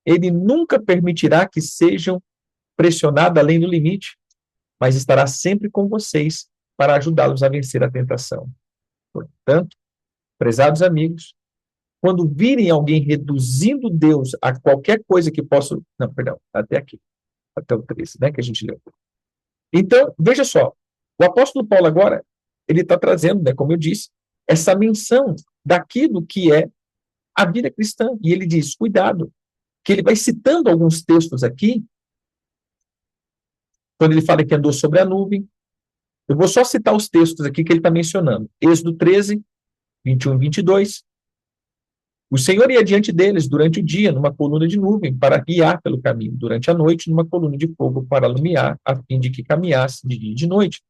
[SPEAKER 1] Ele nunca permitirá que sejam pressionados além do limite, mas estará sempre com vocês para ajudá-los a vencer a tentação. Portanto, prezados amigos, quando virem alguém reduzindo Deus a qualquer coisa que possa... Não, perdão, até aqui. Até o 13, né, que a gente leu. Então, veja só, o apóstolo Paulo agora, ele está trazendo, né, como eu disse, essa menção daquilo que é a vida cristã. E ele diz, cuidado, que ele vai citando alguns textos aqui quando ele fala que andou sobre a nuvem. Eu vou só citar os textos aqui que ele está mencionando. Êxodo 13, 21 e 22. O Senhor ia diante deles durante o dia, numa coluna de nuvem, para guiar pelo caminho. Durante a noite, numa coluna de fogo, para alumiar, a fim de que caminhasse de dia e de noite.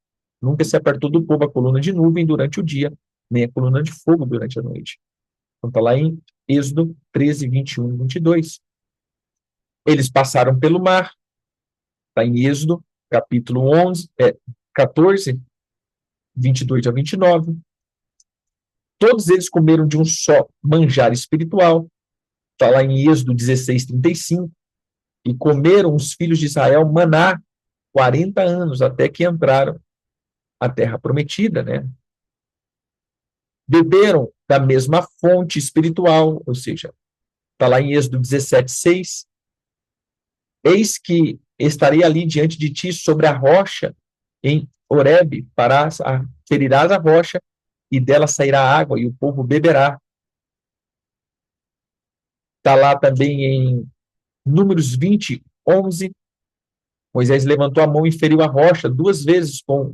[SPEAKER 1] Nunca se apertou do povo a coluna de nuvem durante o dia, nem a coluna de fogo durante a noite. Então está lá em Êxodo 13, 21 e 22. Eles passaram pelo mar. Está em Êxodo, capítulo 14, 22 a 29. Todos eles comeram de um só manjar espiritual. Está lá em Êxodo 16, 35. E comeram os filhos de Israel maná 40 anos, até que entraram à terra prometida, né? Beberam da mesma fonte espiritual, ou seja, está lá em Êxodo 17, 6. Eis que estarei ali diante de ti sobre a rocha, em Horebe, ferirás a rocha, e dela sairá água, e o povo beberá. Está lá também em Números 20, 11. Moisés levantou a mão e feriu a rocha 2 vezes com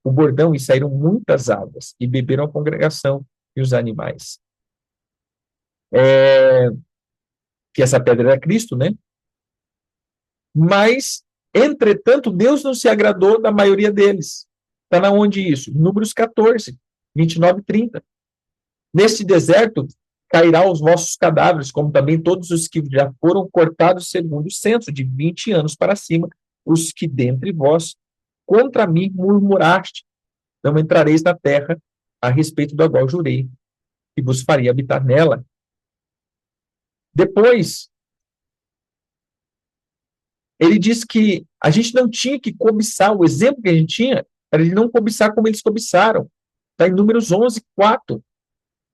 [SPEAKER 1] o bordão, e saíram muitas águas, e beberam a congregação e os animais. Que essa pedra era Cristo, né? Mas, entretanto, Deus não se agradou da maioria deles. Está na onde isso? Números 14, 29 e 30. Neste deserto cairá os vossos cadáveres, como também todos os que já foram cortados segundo o censo, de 20 anos para cima, os que dentre vós contra mim murmuraste. Não entrareis na terra a respeito da qual jurei, que vos faria habitar nela. Depois, ele diz que a gente não tinha que cobiçar, o exemplo que a gente tinha era de não cobiçar como eles cobiçaram. Está em Números 11, 4.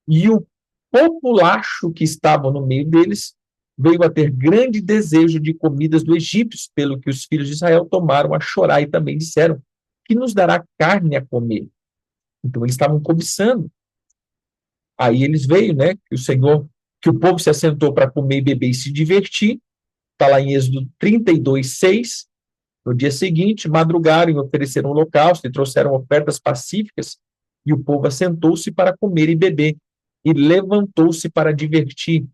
[SPEAKER 1] E o populacho que estava no meio deles veio a ter grande desejo de comidas do Egito, pelo que os filhos de Israel tomaram a chorar e também disseram: que nos dará carne a comer? Então eles estavam cobiçando. Aí eles veio, né, que o povo se assentou para comer e beber e se divertir. Está lá em Êxodo 32, 6. No dia seguinte, madrugaram e ofereceram holocausto e trouxeram ofertas pacíficas, e o povo assentou-se para comer e beber, e levantou-se para divertir.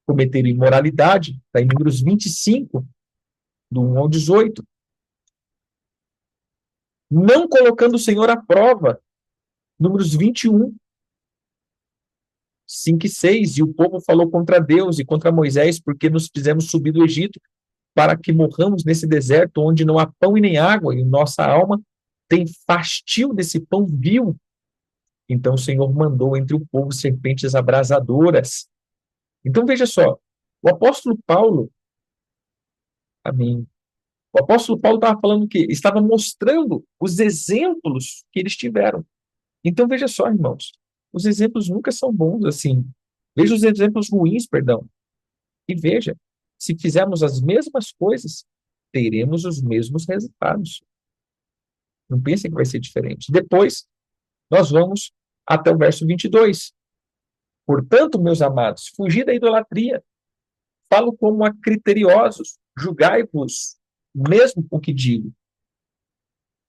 [SPEAKER 1] Cometeram imoralidade, está em Números 25, do 1 ao 18. Não colocando o Senhor à prova, Números 21, 5 e 6. E o povo falou contra Deus e contra Moisés, porque nos fizemos subir do Egito, para que morramos nesse deserto, onde não há pão e nem água, e nossa alma tem fastio desse pão vil. Então o Senhor mandou entre o povo serpentes abrasadoras. Então veja só, o apóstolo Paulo, amém, o apóstolo Paulo estava falando que estava mostrando os exemplos que eles tiveram. Então veja só, irmãos, os exemplos nunca são bons assim. Veja os exemplos ruins, perdão, e veja, se fizermos as mesmas coisas, teremos os mesmos resultados. Não pensem que vai ser diferente. Depois, nós vamos até o verso 22. Portanto, meus amados, fugi da idolatria. Falo como a criteriosos, julgai-vos mesmo o que digo.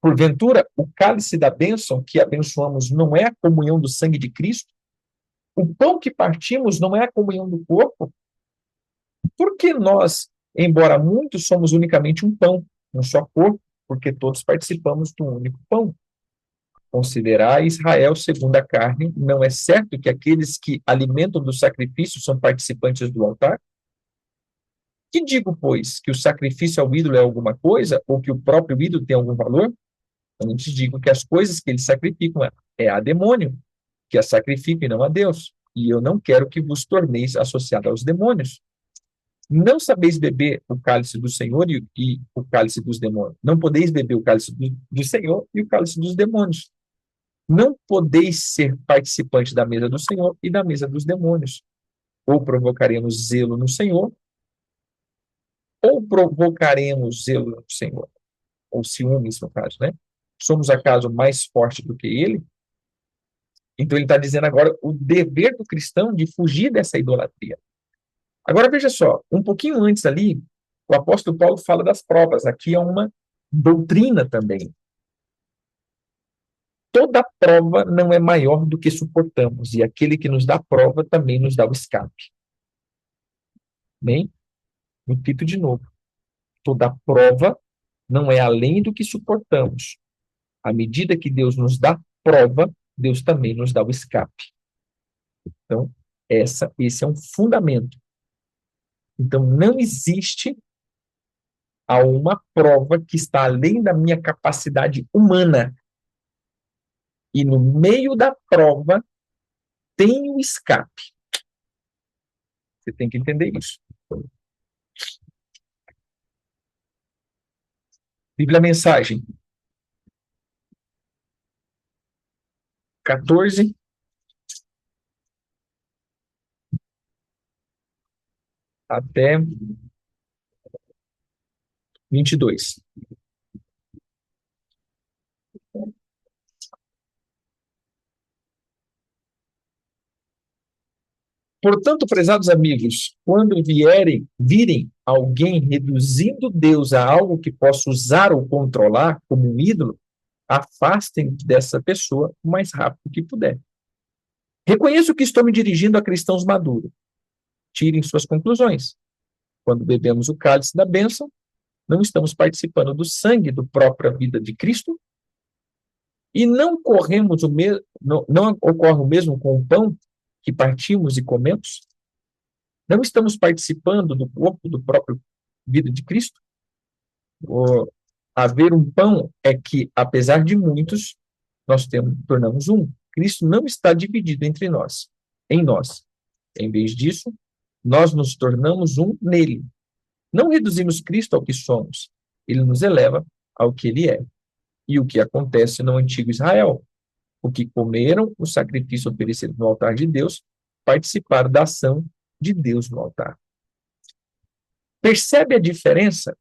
[SPEAKER 1] Porventura, o cálice da bênção que abençoamos não é a comunhão do sangue de Cristo? O pão que partimos não é a comunhão do corpo? Porque nós, embora muitos, somos unicamente um pão, um só corpo, porque todos participamos do único pão. Considerai Israel segundo a carne, não é certo que aqueles que alimentam do sacrifício são participantes do altar? Que digo, pois, que o sacrifício ao ídolo é alguma coisa, ou que o próprio ídolo tem algum valor? Eu te digo que as coisas que eles sacrificam é a demônio, que as sacrificam e não a Deus. E eu não quero que vos torneis associados aos demônios. Não sabeis beber o cálice do Senhor e o cálice dos demônios. Não podeis beber o cálice do Senhor e o cálice dos demônios. Não podeis ser participantes da mesa do Senhor e da mesa dos demônios. Ou provocaremos zelo no Senhor, ou provocaremos zelo no Senhor. Ou ciúmes, no caso, né? Somos acaso mais forte do que ele? Então ele está dizendo agora o dever do cristão de fugir dessa idolatria. Agora veja só, um pouquinho antes ali, o apóstolo Paulo fala das provas. Aqui é uma doutrina também. Toda prova não é maior do que suportamos, e aquele que nos dá prova também nos dá o escape. Bem, repito de novo. Toda prova não é além do que suportamos. À medida que Deus nos dá prova, Deus também nos dá o escape. Então, esse é um fundamento. Então, não existe uma prova que está além da minha capacidade humana. E no meio da prova tem o escape. Você tem que entender isso. Bíblia Mensagem 14 até 22. Portanto, prezados amigos, quando virem alguém reduzindo Deus a algo que possa usar ou controlar como um ídolo, afastem dessa pessoa o mais rápido que puder. Reconheço que estou me dirigindo a cristãos maduros. Tirem suas conclusões. Quando bebemos o cálice da bênção, não estamos participando do sangue da própria vida de Cristo? E não corremos não ocorre o mesmo com o pão que partimos e comemos? Não estamos participando do corpo do próprio vida de Cristo? O haver um pão é que, apesar de muitos, tornamos um. Cristo não está dividido entre nós, em nós. Em vez disso, nós nos tornamos um nele. Não reduzimos Cristo ao que somos. Ele nos eleva ao que ele é. E o que acontece no antigo Israel? O que comeram o sacrifício oferecido no altar de Deus, participaram da ação de Deus no altar. Percebe a diferença?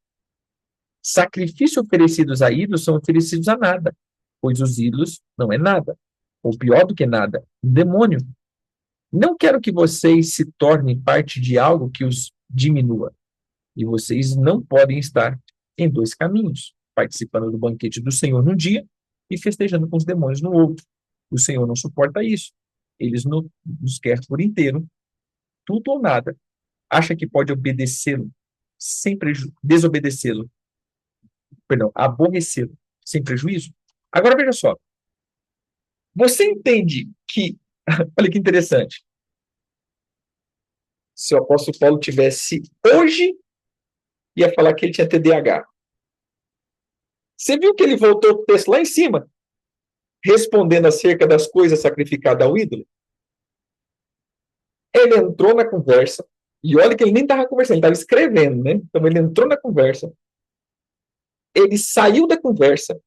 [SPEAKER 1] Sacrifícios oferecidos a ídolos são oferecidos a nada, pois os ídolos não é nada, ou pior do que nada, um demônio. Não quero que vocês se tornem parte de algo que os diminua, e vocês não podem estar em dois caminhos, participando do banquete do Senhor num dia e festejando com os demônios no outro. O Senhor não suporta isso. Ele nos quer por inteiro, tudo ou nada. Acha que pode obedecê-lo sem prejuízo, desobedecê-lo, perdão, aborrecê-lo sem prejuízo? Agora veja só. Você entende que, olha que interessante, se o apóstolo Paulo tivesse hoje, ia falar que ele tinha TDAH. Você viu que ele voltou o texto lá em cima, respondendo acerca das coisas sacrificadas ao ídolo? Ele entrou na conversa, e olha que ele nem estava conversando, ele estava escrevendo, né? Então ele entrou na conversa, ele saiu da conversa,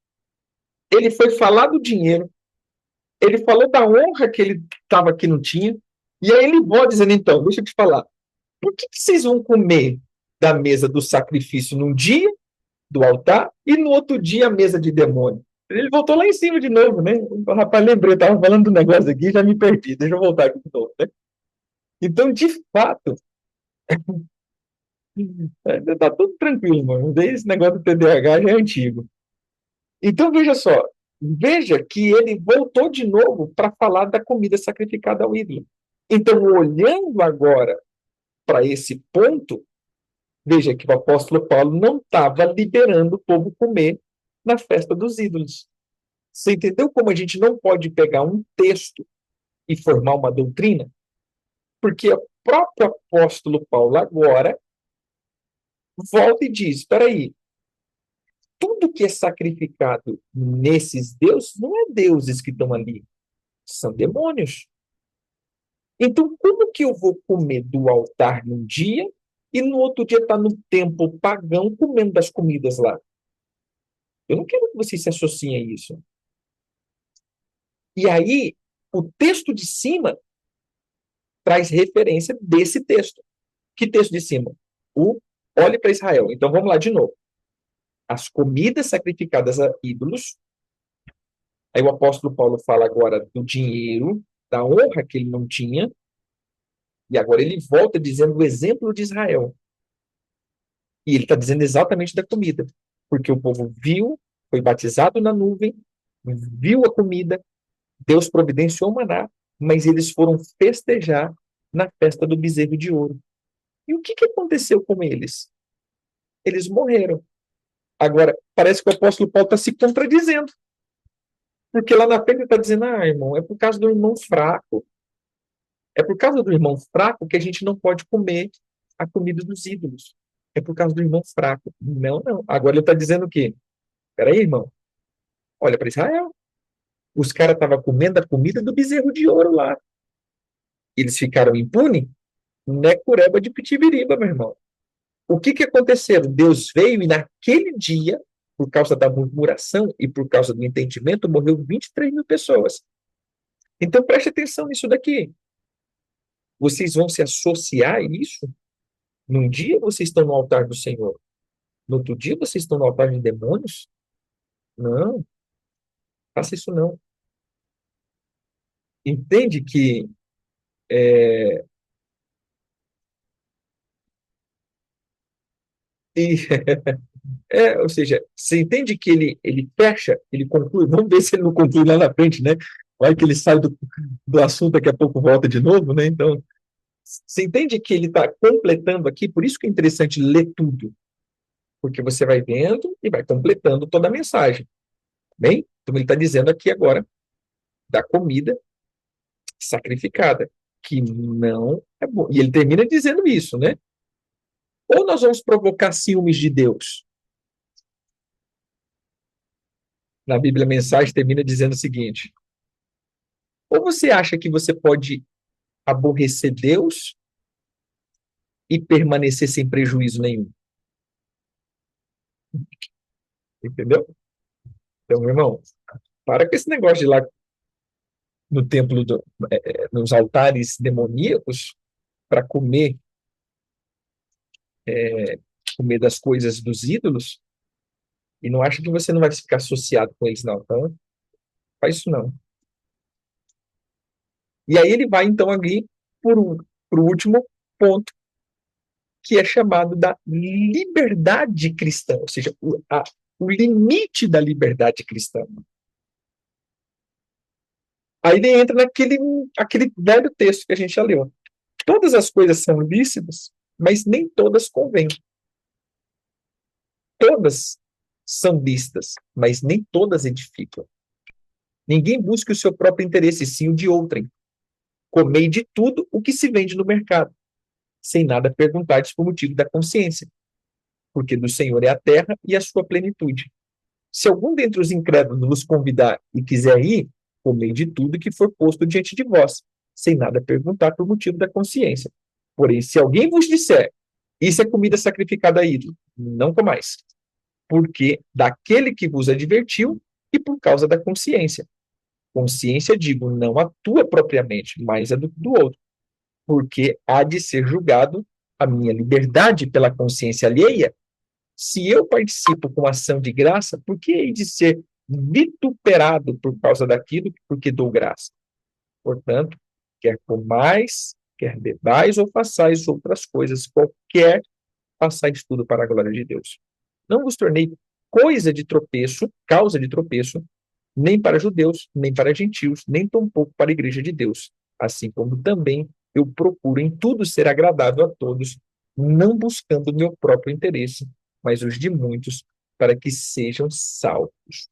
[SPEAKER 1] ele foi falar do dinheiro, ele falou da honra que ele estava que não tinha, e aí ele volta dizendo, então, deixa eu te falar, por que vocês vão comer da mesa do sacrifício num dia, do altar, e no outro dia a mesa de demônio? Ele voltou lá em cima de novo, né? Rapaz, lembrei, eu estava falando do negócio aqui, já me perdi, deixa eu voltar aqui de novo, né? Então, de fato, tá tudo tranquilo, mano. Esse negócio do TDAH já é antigo. Então, veja que ele voltou de novo para falar da comida sacrificada ao ídolo. Então, olhando agora para esse ponto, veja que o apóstolo Paulo não estava liberando o povo comer na festa dos ídolos. Você entendeu como a gente não pode pegar um texto e formar uma doutrina? Porque o próprio apóstolo Paulo agora volta e diz, espera aí, tudo que é sacrificado nesses deuses não é deuses que estão ali, são demônios. Então, como que eu vou comer do altar num dia e no outro dia estar no templo pagão comendo das comidas lá? Eu não quero que vocês se associem a isso. E aí, o texto de cima traz referência desse texto. Que texto de cima? Olhe para Israel. Então, vamos lá de novo. As comidas sacrificadas a ídolos. Aí o apóstolo Paulo fala agora do dinheiro, da honra que ele não tinha. E agora ele volta dizendo o exemplo de Israel. E ele está dizendo exatamente da comida. porque o povo viu, foi batizado na nuvem, viu a comida, Deus providenciou o maná, mas eles foram festejar na festa do bezerro de ouro. E o que que aconteceu com eles? Eles morreram. Agora, parece que o apóstolo Paulo está se contradizendo, porque lá na frente ele está dizendo, irmão, é por causa do irmão fraco. É por causa do irmão fraco que a gente não pode comer a comida dos ídolos. É por causa do irmão fraco. Não, não. Agora ele está dizendo o quê? Peraí, irmão. Olha para Israel. Os caras estavam comendo a comida do bezerro de ouro lá. Eles ficaram impunes? Não é cureba de pitibiriba, meu irmão. O que que aconteceu? Deus veio e naquele dia, por causa da murmuração e por causa do entendimento, morreu 23 mil pessoas. Então preste atenção nisso daqui. Vocês vão se associar a isso? Num dia vocês estão no altar do Senhor. No outro dia vocês estão no altar de demônios? Não, faça isso não. Entende que e, ou seja, você entende que ele fecha, ele conclui, vamos ver se ele não conclui lá na frente, né? Vai que ele sai do assunto, daqui a pouco volta de novo, né? Então, você entende que ele está completando aqui, por isso que é interessante ler tudo, porque você vai vendo e vai completando toda a mensagem, bem? Então ele está dizendo aqui agora da comida sacrificada, que não é bom. E ele termina dizendo isso, né? Ou nós vamos provocar ciúmes de Deus? Na Bíblia, a mensagem termina dizendo o seguinte: ou você acha que você pode aborrecer Deus e permanecer sem prejuízo nenhum? Entendeu? Então, meu irmão, para com esse negócio de ir lá no templo, nos altares demoníacos, para comer das coisas dos ídolos, e não acha que você não vai ficar associado com eles, não. Então, faz isso não. E aí ele vai, então, ali para o último ponto, que é chamado da liberdade cristã, ou seja, o limite da liberdade cristã. Aí ele entra aquele velho texto que a gente já leu. Todas as coisas são lícitas, mas nem todas convêm. Todas são listas, mas nem todas edificam. Ninguém busca o seu próprio interesse, sim o de outrem. Comei de tudo o que se vende no mercado, sem nada perguntar por motivo da consciência, porque do Senhor é a terra e a sua plenitude. Se algum dentre os incrédulos vos convidar e quiser ir, comei de tudo que for posto diante de vós, sem nada perguntar por motivo da consciência. Porém, se alguém vos disser, isso é comida sacrificada a ídolo, não comais, porque daquele que vos advertiu e por causa da consciência. Consciência, digo, não a tua propriamente, mas a do outro, porque há de ser julgado a minha liberdade pela consciência alheia. Se eu participo com ação de graça, por que hei de ser vituperado por causa daquilo porque dou graça? Portanto, quer comais, quer bebais ou façais outras coisas, qualquer façais tudo para a glória de Deus. Não vos tornei coisa de tropeço, causa de tropeço, nem para judeus, nem para gentios, nem tampouco para a igreja de Deus. Assim como também eu procuro em tudo ser agradável a todos, não buscando o meu próprio interesse, mas os de muitos, para que sejam salvos.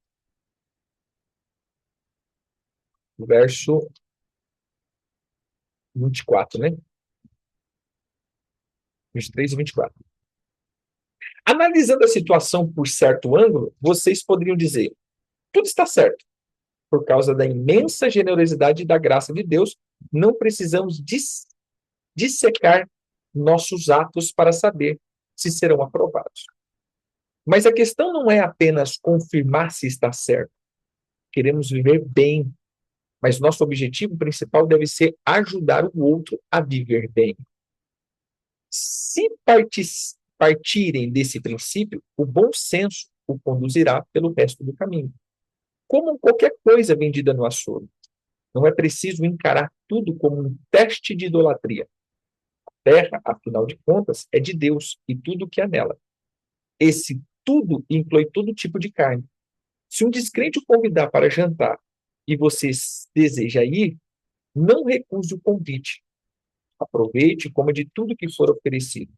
[SPEAKER 1] Verso 24, né? 23 e 24. Analisando a situação por certo ângulo, vocês poderiam dizer: tudo está certo. Por causa da imensa generosidade e da graça de Deus, não precisamos dissecar nossos atos para saber se serão aprovados. Mas a questão não é apenas confirmar se está certo. Queremos viver bem, mas nosso objetivo principal deve ser ajudar o outro a viver bem. Se partirem desse princípio, o bom senso o conduzirá pelo resto do caminho. Como qualquer coisa vendida no açougue, não é preciso encarar tudo como um teste de idolatria. A terra, afinal de contas, é de Deus e tudo que há nela. Esse tudo inclui todo tipo de carne. Se um descrente o convidar para jantar e você deseja ir, não recuse o convite. Aproveite e coma de tudo que for oferecido.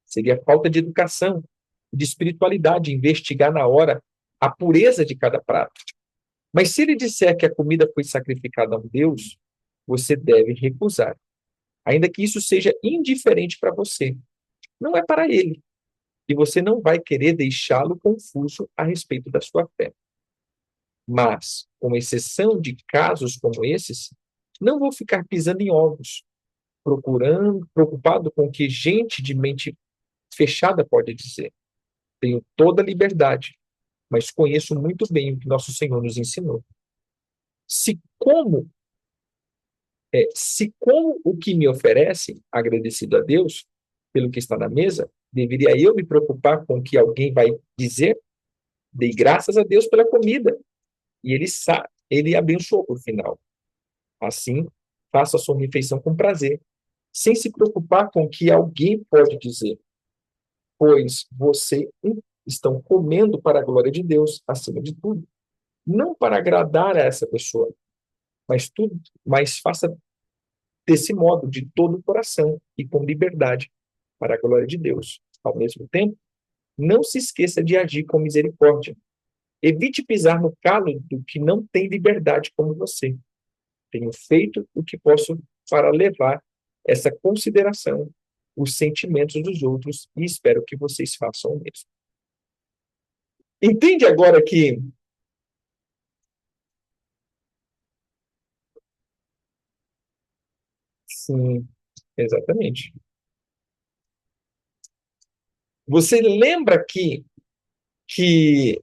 [SPEAKER 1] Seria falta de educação, de espiritualidade, investigar na hora a pureza de cada prato. Mas se ele disser que a comida foi sacrificada a um Deus, você deve recusar, ainda que isso seja indiferente para você. Não é para ele, e você não vai querer deixá-lo confuso a respeito da sua fé. Mas, com exceção de casos como esses, não vou ficar pisando em ovos, preocupado com o que gente de mente fechada pode dizer. Tenho toda a liberdade, mas conheço muito bem o que nosso Senhor nos ensinou. Se como, se como o que me oferece, agradecido a Deus pelo que está na mesa, deveria eu me preocupar com o que alguém vai dizer? Dei graças a Deus pela comida, e ele abençoou por final. Assim, faça a sua refeição com prazer, sem se preocupar com o que alguém pode dizer, pois você estão comendo para a glória de Deus, acima de tudo. Não para agradar a essa pessoa, mas faça desse modo, de todo o coração e com liberdade, para a glória de Deus. Ao mesmo tempo, não se esqueça de agir com misericórdia. Evite pisar no calo do que não tem liberdade como você. Tenho feito o que posso para levar essa consideração, os sentimentos dos outros, e espero que vocês façam o mesmo. Entende agora que sim, exatamente. Você lembra que, que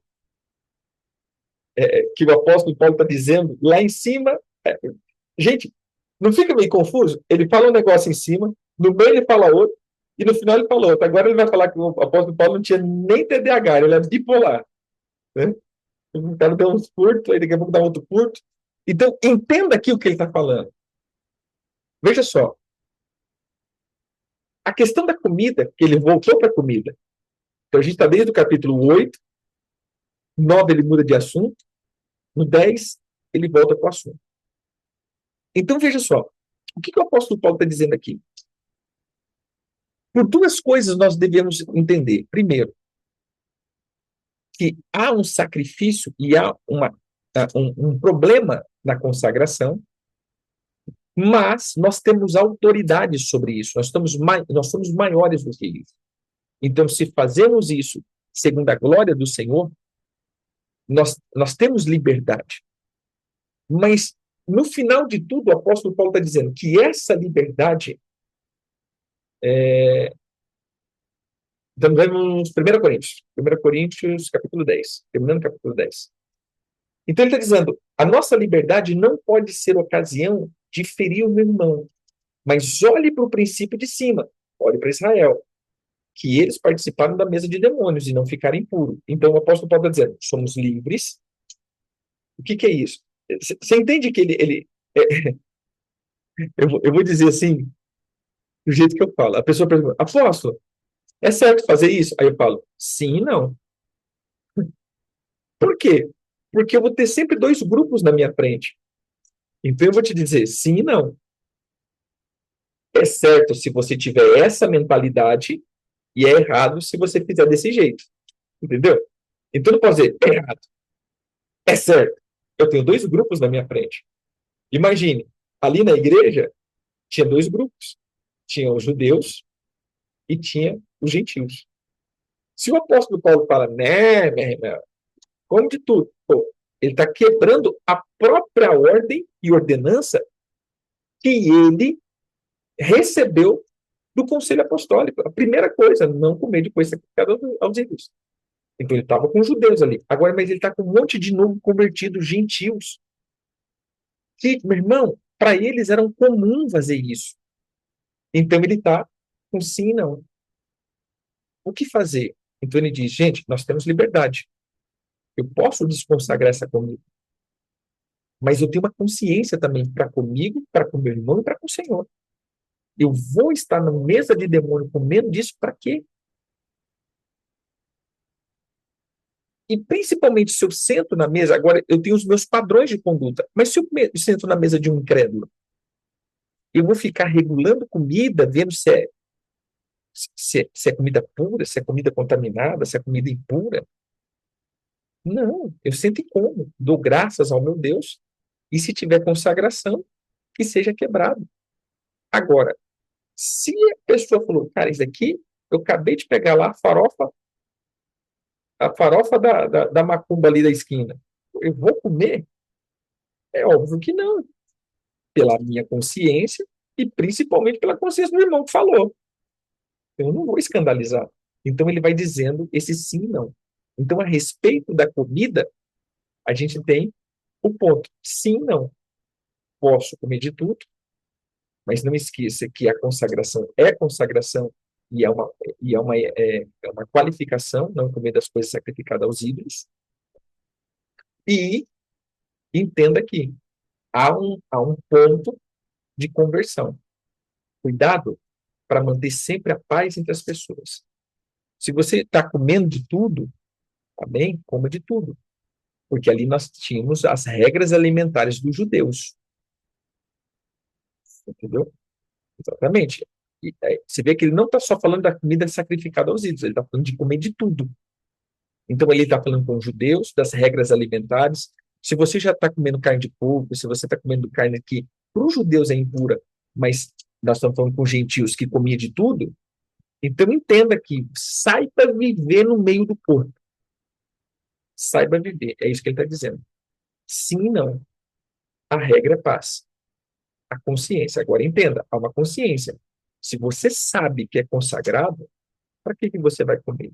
[SPEAKER 1] o apóstolo Paulo está dizendo lá em cima? Gente, não fica meio confuso? Ele fala um negócio em cima, no meio ele fala outro, e no final ele fala outro. Agora ele vai falar que o apóstolo Paulo não tinha nem TDAH, ele é bipolar. Né? O cara dá uns curtos, aí daqui a pouco dá outro curto. Então, entenda aqui o que ele está falando. Veja só, a questão da comida, que ele voltou para a comida. Então, a gente está desde o capítulo 8, 9 ele muda de assunto, no 10 ele volta para o assunto. Então, veja só, o que o apóstolo Paulo está dizendo aqui? Por duas coisas nós devemos entender. Primeiro, que há um sacrifício e há um problema na consagração, mas nós temos autoridade sobre isso, nós somos maiores do que isso. Então, se fazemos isso segundo a glória do Senhor, nós temos liberdade. Mas, no final de tudo, o apóstolo Paulo está dizendo que essa liberdade então, vamos 1 Coríntios. 1 Coríntios, capítulo 10. Terminando o capítulo 10. Então, ele está dizendo, a nossa liberdade não pode ser ocasião de ferir o meu irmão. Mas olhe para o princípio de cima. Olhe para Israel. Que eles participaram da mesa de demônios e não ficaram impuros. Então, o apóstolo Paulo está dizendo, somos livres. O que é isso? Você entende que eu vou dizer assim, do jeito que eu falo. A pessoa pergunta, apóstolo, é certo fazer isso? Aí eu falo, sim e não. Por quê? Porque eu vou ter sempre dois grupos na minha frente. Então eu vou te dizer sim e não. É certo se você tiver essa mentalidade e é errado se você fizer desse jeito. Entendeu? Então eu não posso dizer é errado. É certo. Eu tenho dois grupos na minha frente. Imagine, ali na igreja tinha dois grupos. Tinha os judeus e tinha os gentios. Se o apóstolo Paulo fala, né, como de tudo, pô, ele está quebrando a própria ordem e ordenança que ele recebeu do conselho apostólico. A primeira coisa, não comer de coisa sacrificada aos ídolos. Então ele estava com os judeus ali. Agora, mas ele está com um monte de novo convertidos gentios. Que, meu irmão, para eles era comum fazer isso. Então ele está com sim e não. O que fazer? Então ele diz, gente, nós temos liberdade. Eu posso desconsagrar essa comida. Mas eu tenho uma consciência também para comigo, para com meu irmão e para com o Senhor. Eu vou estar na mesa de demônio comendo disso para quê? E principalmente se eu sento na mesa, agora eu tenho os meus padrões de conduta, mas se eu sento na mesa de um incrédulo, eu vou ficar regulando comida, vendo se é comida pura, se é comida contaminada, se é comida impura. Não, eu sento e como, dou graças ao meu Deus, e se tiver consagração, que seja quebrado. Agora, se a pessoa falou, cara, isso aqui, eu acabei de pegar lá a farofa da macumba ali da esquina, eu vou comer? É óbvio que não, pela minha consciência e principalmente pela consciência do irmão que falou. Eu não vou escandalizar. Então ele vai dizendo esse sim e não. Então, a respeito da comida, a gente tem o ponto sim, não. Posso comer de tudo, mas não esqueça que a consagração é consagração e é uma qualificação, não comer das coisas sacrificadas aos ídolos. E entenda que há um ponto de conversão. Cuidado para manter sempre a paz entre as pessoas. Se você está comendo de tudo, amém? Coma de tudo. Porque ali nós tínhamos as regras alimentares dos judeus. Entendeu? Exatamente. E, você vê que ele não está só falando da comida sacrificada aos ídolos, ele está falando de comer de tudo. Então ele está falando com os judeus, das regras alimentares. Se você já está comendo carne de porco, se você está comendo carne que para os judeus é impura, mas nós estamos falando com gentios que comia de tudo, então entenda que saiba viver no meio do corpo. Saiba viver. É isso que ele está dizendo. Sim e não. A regra é paz. A consciência. Agora entenda, há uma consciência. Se você sabe que é consagrado, para que você vai comer?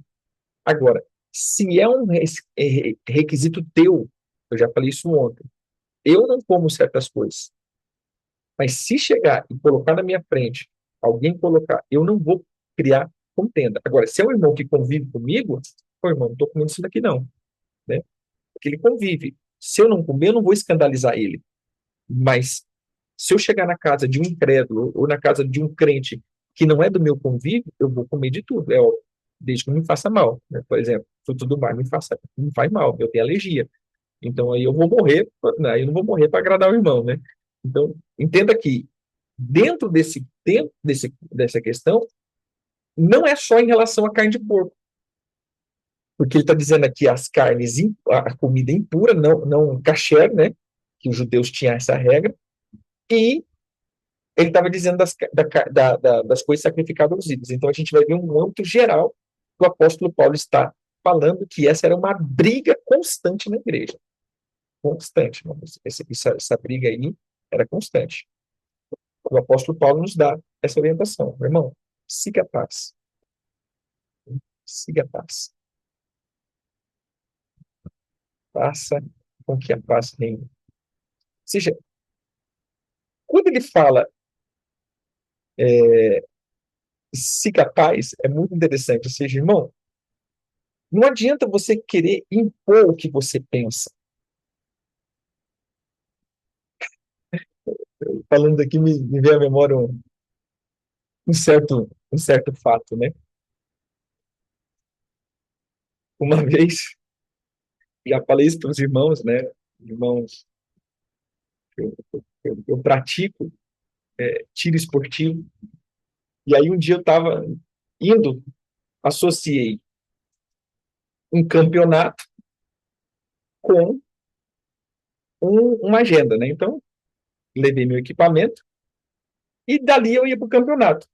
[SPEAKER 1] Agora, se é um requisito teu, eu já falei isso ontem, eu não como certas coisas, mas se chegar e colocar na minha frente, alguém colocar, eu não vou criar contenda. Agora, se é um irmão que convive comigo, pô, irmão, não estou comendo isso daqui não, né? Porque ele convive. Se eu não comer, eu não vou escandalizar ele. Mas se eu chegar na casa de um incrédulo ou na casa de um crente que não é do meu convívio, eu vou comer de tudo, é óbvio, desde que não me faça mal, né? Por exemplo, fruto do mar me faz mal, eu tenho alergia. Então aí eu vou morrer, né? Eu não vou morrer para agradar o irmão, né? Então, entenda que dentro desse tempo, dessa questão, não é só em relação à carne de porco, porque ele está dizendo aqui as carnes, a comida impura, não kasher, né? Que os judeus tinham essa regra, e ele estava dizendo das coisas sacrificadas aos ídolos. Então a gente vai ver um âmbito geral que o apóstolo Paulo está falando que essa era uma briga constante na igreja. Constante. Essa briga aí era constante. O apóstolo Paulo nos dá essa orientação. Meu irmão, siga a paz. Siga a paz. Faça com que a paz reine. Ou seja, quando ele fala siga a paz, é muito interessante. Ou seja, irmão, não adianta você querer impor o que você pensa. Falando aqui, me vem à memória um certo fato, né? Uma vez, já falei isso para os irmãos, né? Irmãos, eu pratico tiro esportivo, e aí um dia eu estava indo, associei um campeonato com uma agenda, né? Então, levei meu equipamento e dali eu ia para o campeonato.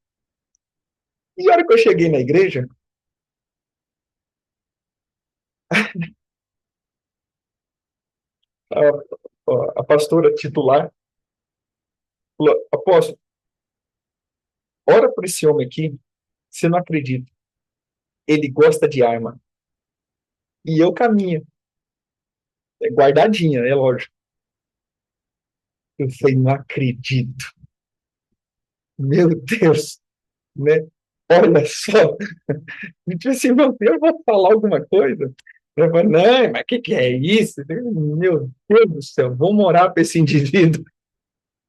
[SPEAKER 1] E a hora que eu cheguei na igreja, a pastora titular falou: Apóstolo, ora por esse homem aqui, você não acredita. Ele gosta de arma. E eu caminho, guardadinha, é lógico. Eu falei, não acredito. Meu Deus, né? Olha só. E tipo assim, eu vou falar alguma coisa. Eu falei, não, mas o que é isso? Meu Deus do céu, vou morar para esse indivíduo,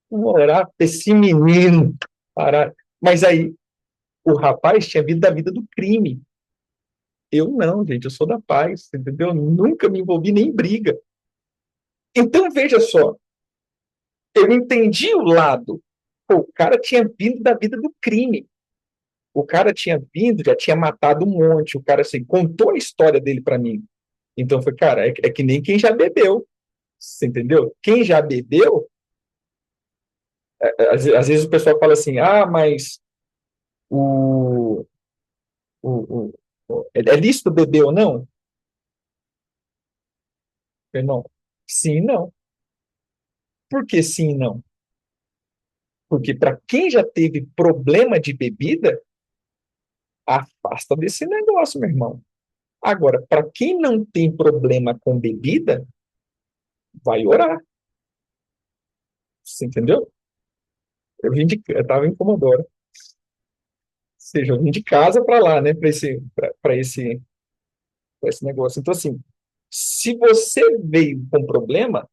[SPEAKER 1] vou morar para esse menino. Parar. Mas aí, o rapaz tinha vindo da vida do crime. Eu não, gente, eu sou da paz, entendeu? Nunca me envolvi nem em briga. Então, veja só, eu entendi o lado. Pô, o cara tinha vindo da vida do crime. O cara tinha vindo, já tinha matado um monte. O cara, assim, contou a história dele para mim. Então, foi, cara, é que nem quem já bebeu. Você entendeu? Quem já bebeu, às vezes o pessoal fala assim, ah, mas o, o, é lícito beber ou não? Não. Sim e não. Por que sim e não? Porque para quem já teve problema de bebida, afasta desse negócio, meu irmão. Agora, para quem não tem problema com bebida, vai orar. Você entendeu? Eu estava em Comodoro. Ou seja, eu vim de casa para lá, né? Para esse negócio. Então, assim, se você veio com problema,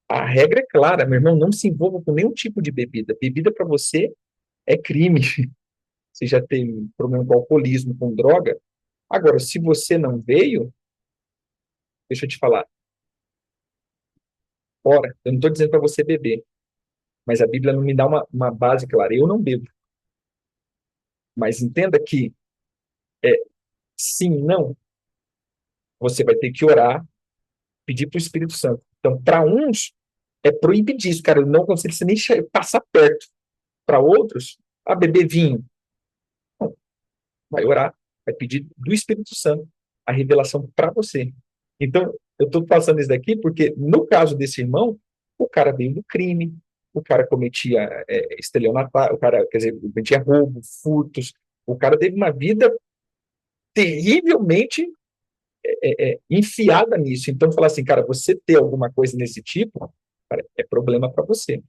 [SPEAKER 1] a regra é clara, meu irmão, não se envolva com nenhum tipo de bebida. Bebida para você é crime. Você já tem problema com alcoolismo, com droga. Agora, se você não veio, deixa eu te falar, ora, eu não estou dizendo para você beber, mas a Bíblia não me dá uma base clara. Eu não bebo. Mas entenda que é sim, não, você vai ter que orar, pedir para o Espírito Santo. Então, para uns, é proibidíssimo, cara, eu não consigo nem passar perto. Para outros, a beber vinho. Não, vai orar, vai pedir do Espírito Santo a revelação para você. Então, eu estou passando isso daqui porque, no caso desse irmão, o cara veio do crime, o cara cometia estelionatário, o cara, quer dizer, cometia roubo, furtos, o cara teve uma vida terrivelmente enfiada nisso. Então, falar assim, cara, você ter alguma coisa nesse tipo, cara, é problema para você.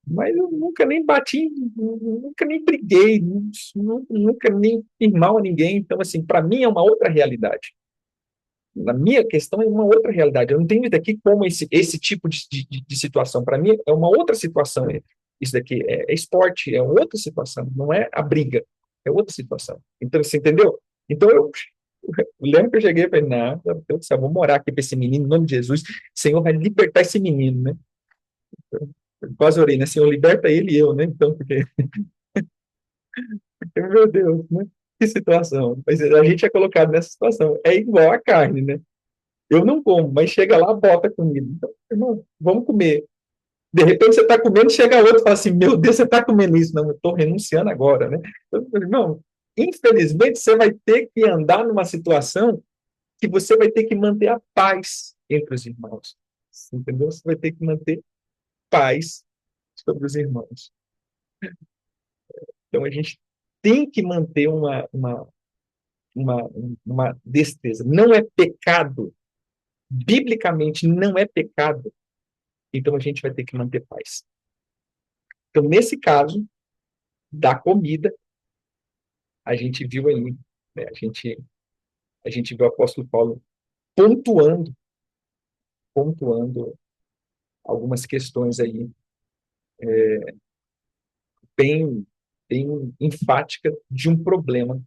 [SPEAKER 1] Mas eu nunca nem bati, nunca nem briguei, nunca nem fiz mal a ninguém. Então, assim, para mim é uma outra realidade. Na minha questão é uma outra realidade. Eu não tenho isso daqui como esse tipo de situação. Para mim é uma outra situação. Isso daqui é esporte, é outra situação. Não é a briga, é outra situação. Então, você entendeu? Então, eu lembro que eu cheguei e falei, não, meu Deus do céu, vou morar aqui para esse menino, em nome de Jesus. O Senhor vai libertar esse menino, né? Eu quase orei, né? Senhor, liberta ele e eu, né? Então, meu Deus, né? Que situação. Mas a gente é colocado nessa situação. É igual a carne, né? Eu não como, mas chega lá, bota comida. Então, irmão, vamos comer. De repente você está comendo, chega outro e fala assim: Meu Deus, você está comendo isso. Não, eu estou renunciando agora, né? Então, irmão, infelizmente você vai ter que andar numa situação que você vai ter que manter a paz entre os irmãos. Entendeu? Você vai ter que manter paz sobre os irmãos. Então a gente tem que manter uma, uma destreza. Não é pecado, biblicamente não é pecado, então a gente vai ter que manter paz. Então, nesse caso, da comida, a gente viu aí, né, a gente viu o apóstolo Paulo pontuando, pontuando algumas questões aí bem, bem enfáticas de um problema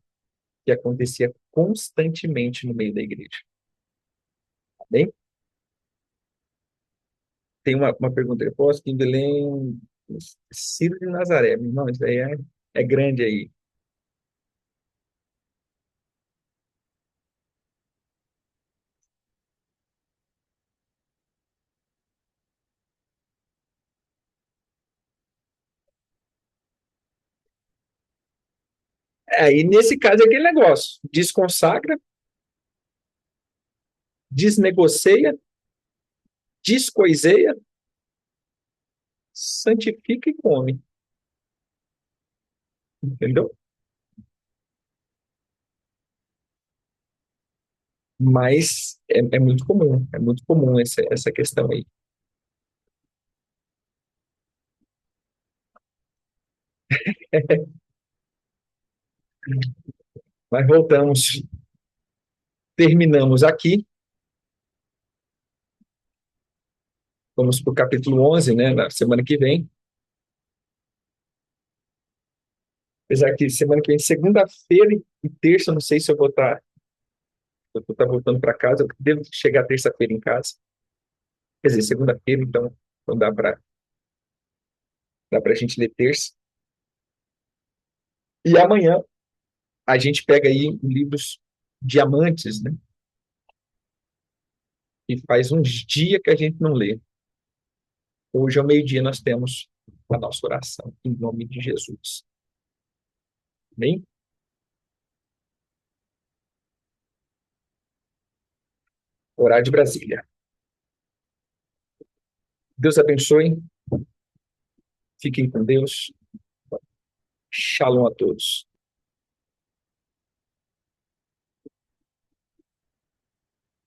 [SPEAKER 1] que acontecia constantemente no meio da igreja. Tá bem? Tem uma pergunta que eu posso, que em Belém, Ciro de Nazaré, meu irmão, isso aí é grande aí. Aí, nesse caso, é aquele negócio: desconsagra, desnegocia, descoiseia, santifica e come. Entendeu? Mas é muito comum essa questão aí. Mas voltamos, terminamos aqui, vamos para o capítulo 11, né, na semana que vem. Apesar que semana que vem, segunda-feira e terça, não sei se eu vou estar Eu estou voltando para casa, eu devo chegar terça-feira em casa, quer dizer, segunda-feira, então dá para a gente ler terça. E amanhã a gente pega aí livros diamantes, né? E faz uns dias que a gente não lê. Hoje, ao meio-dia, nós temos a nossa oração, em nome de Jesus. Bem, orar de Brasília. Deus abençoe, fiquem com Deus. Shalom a todos.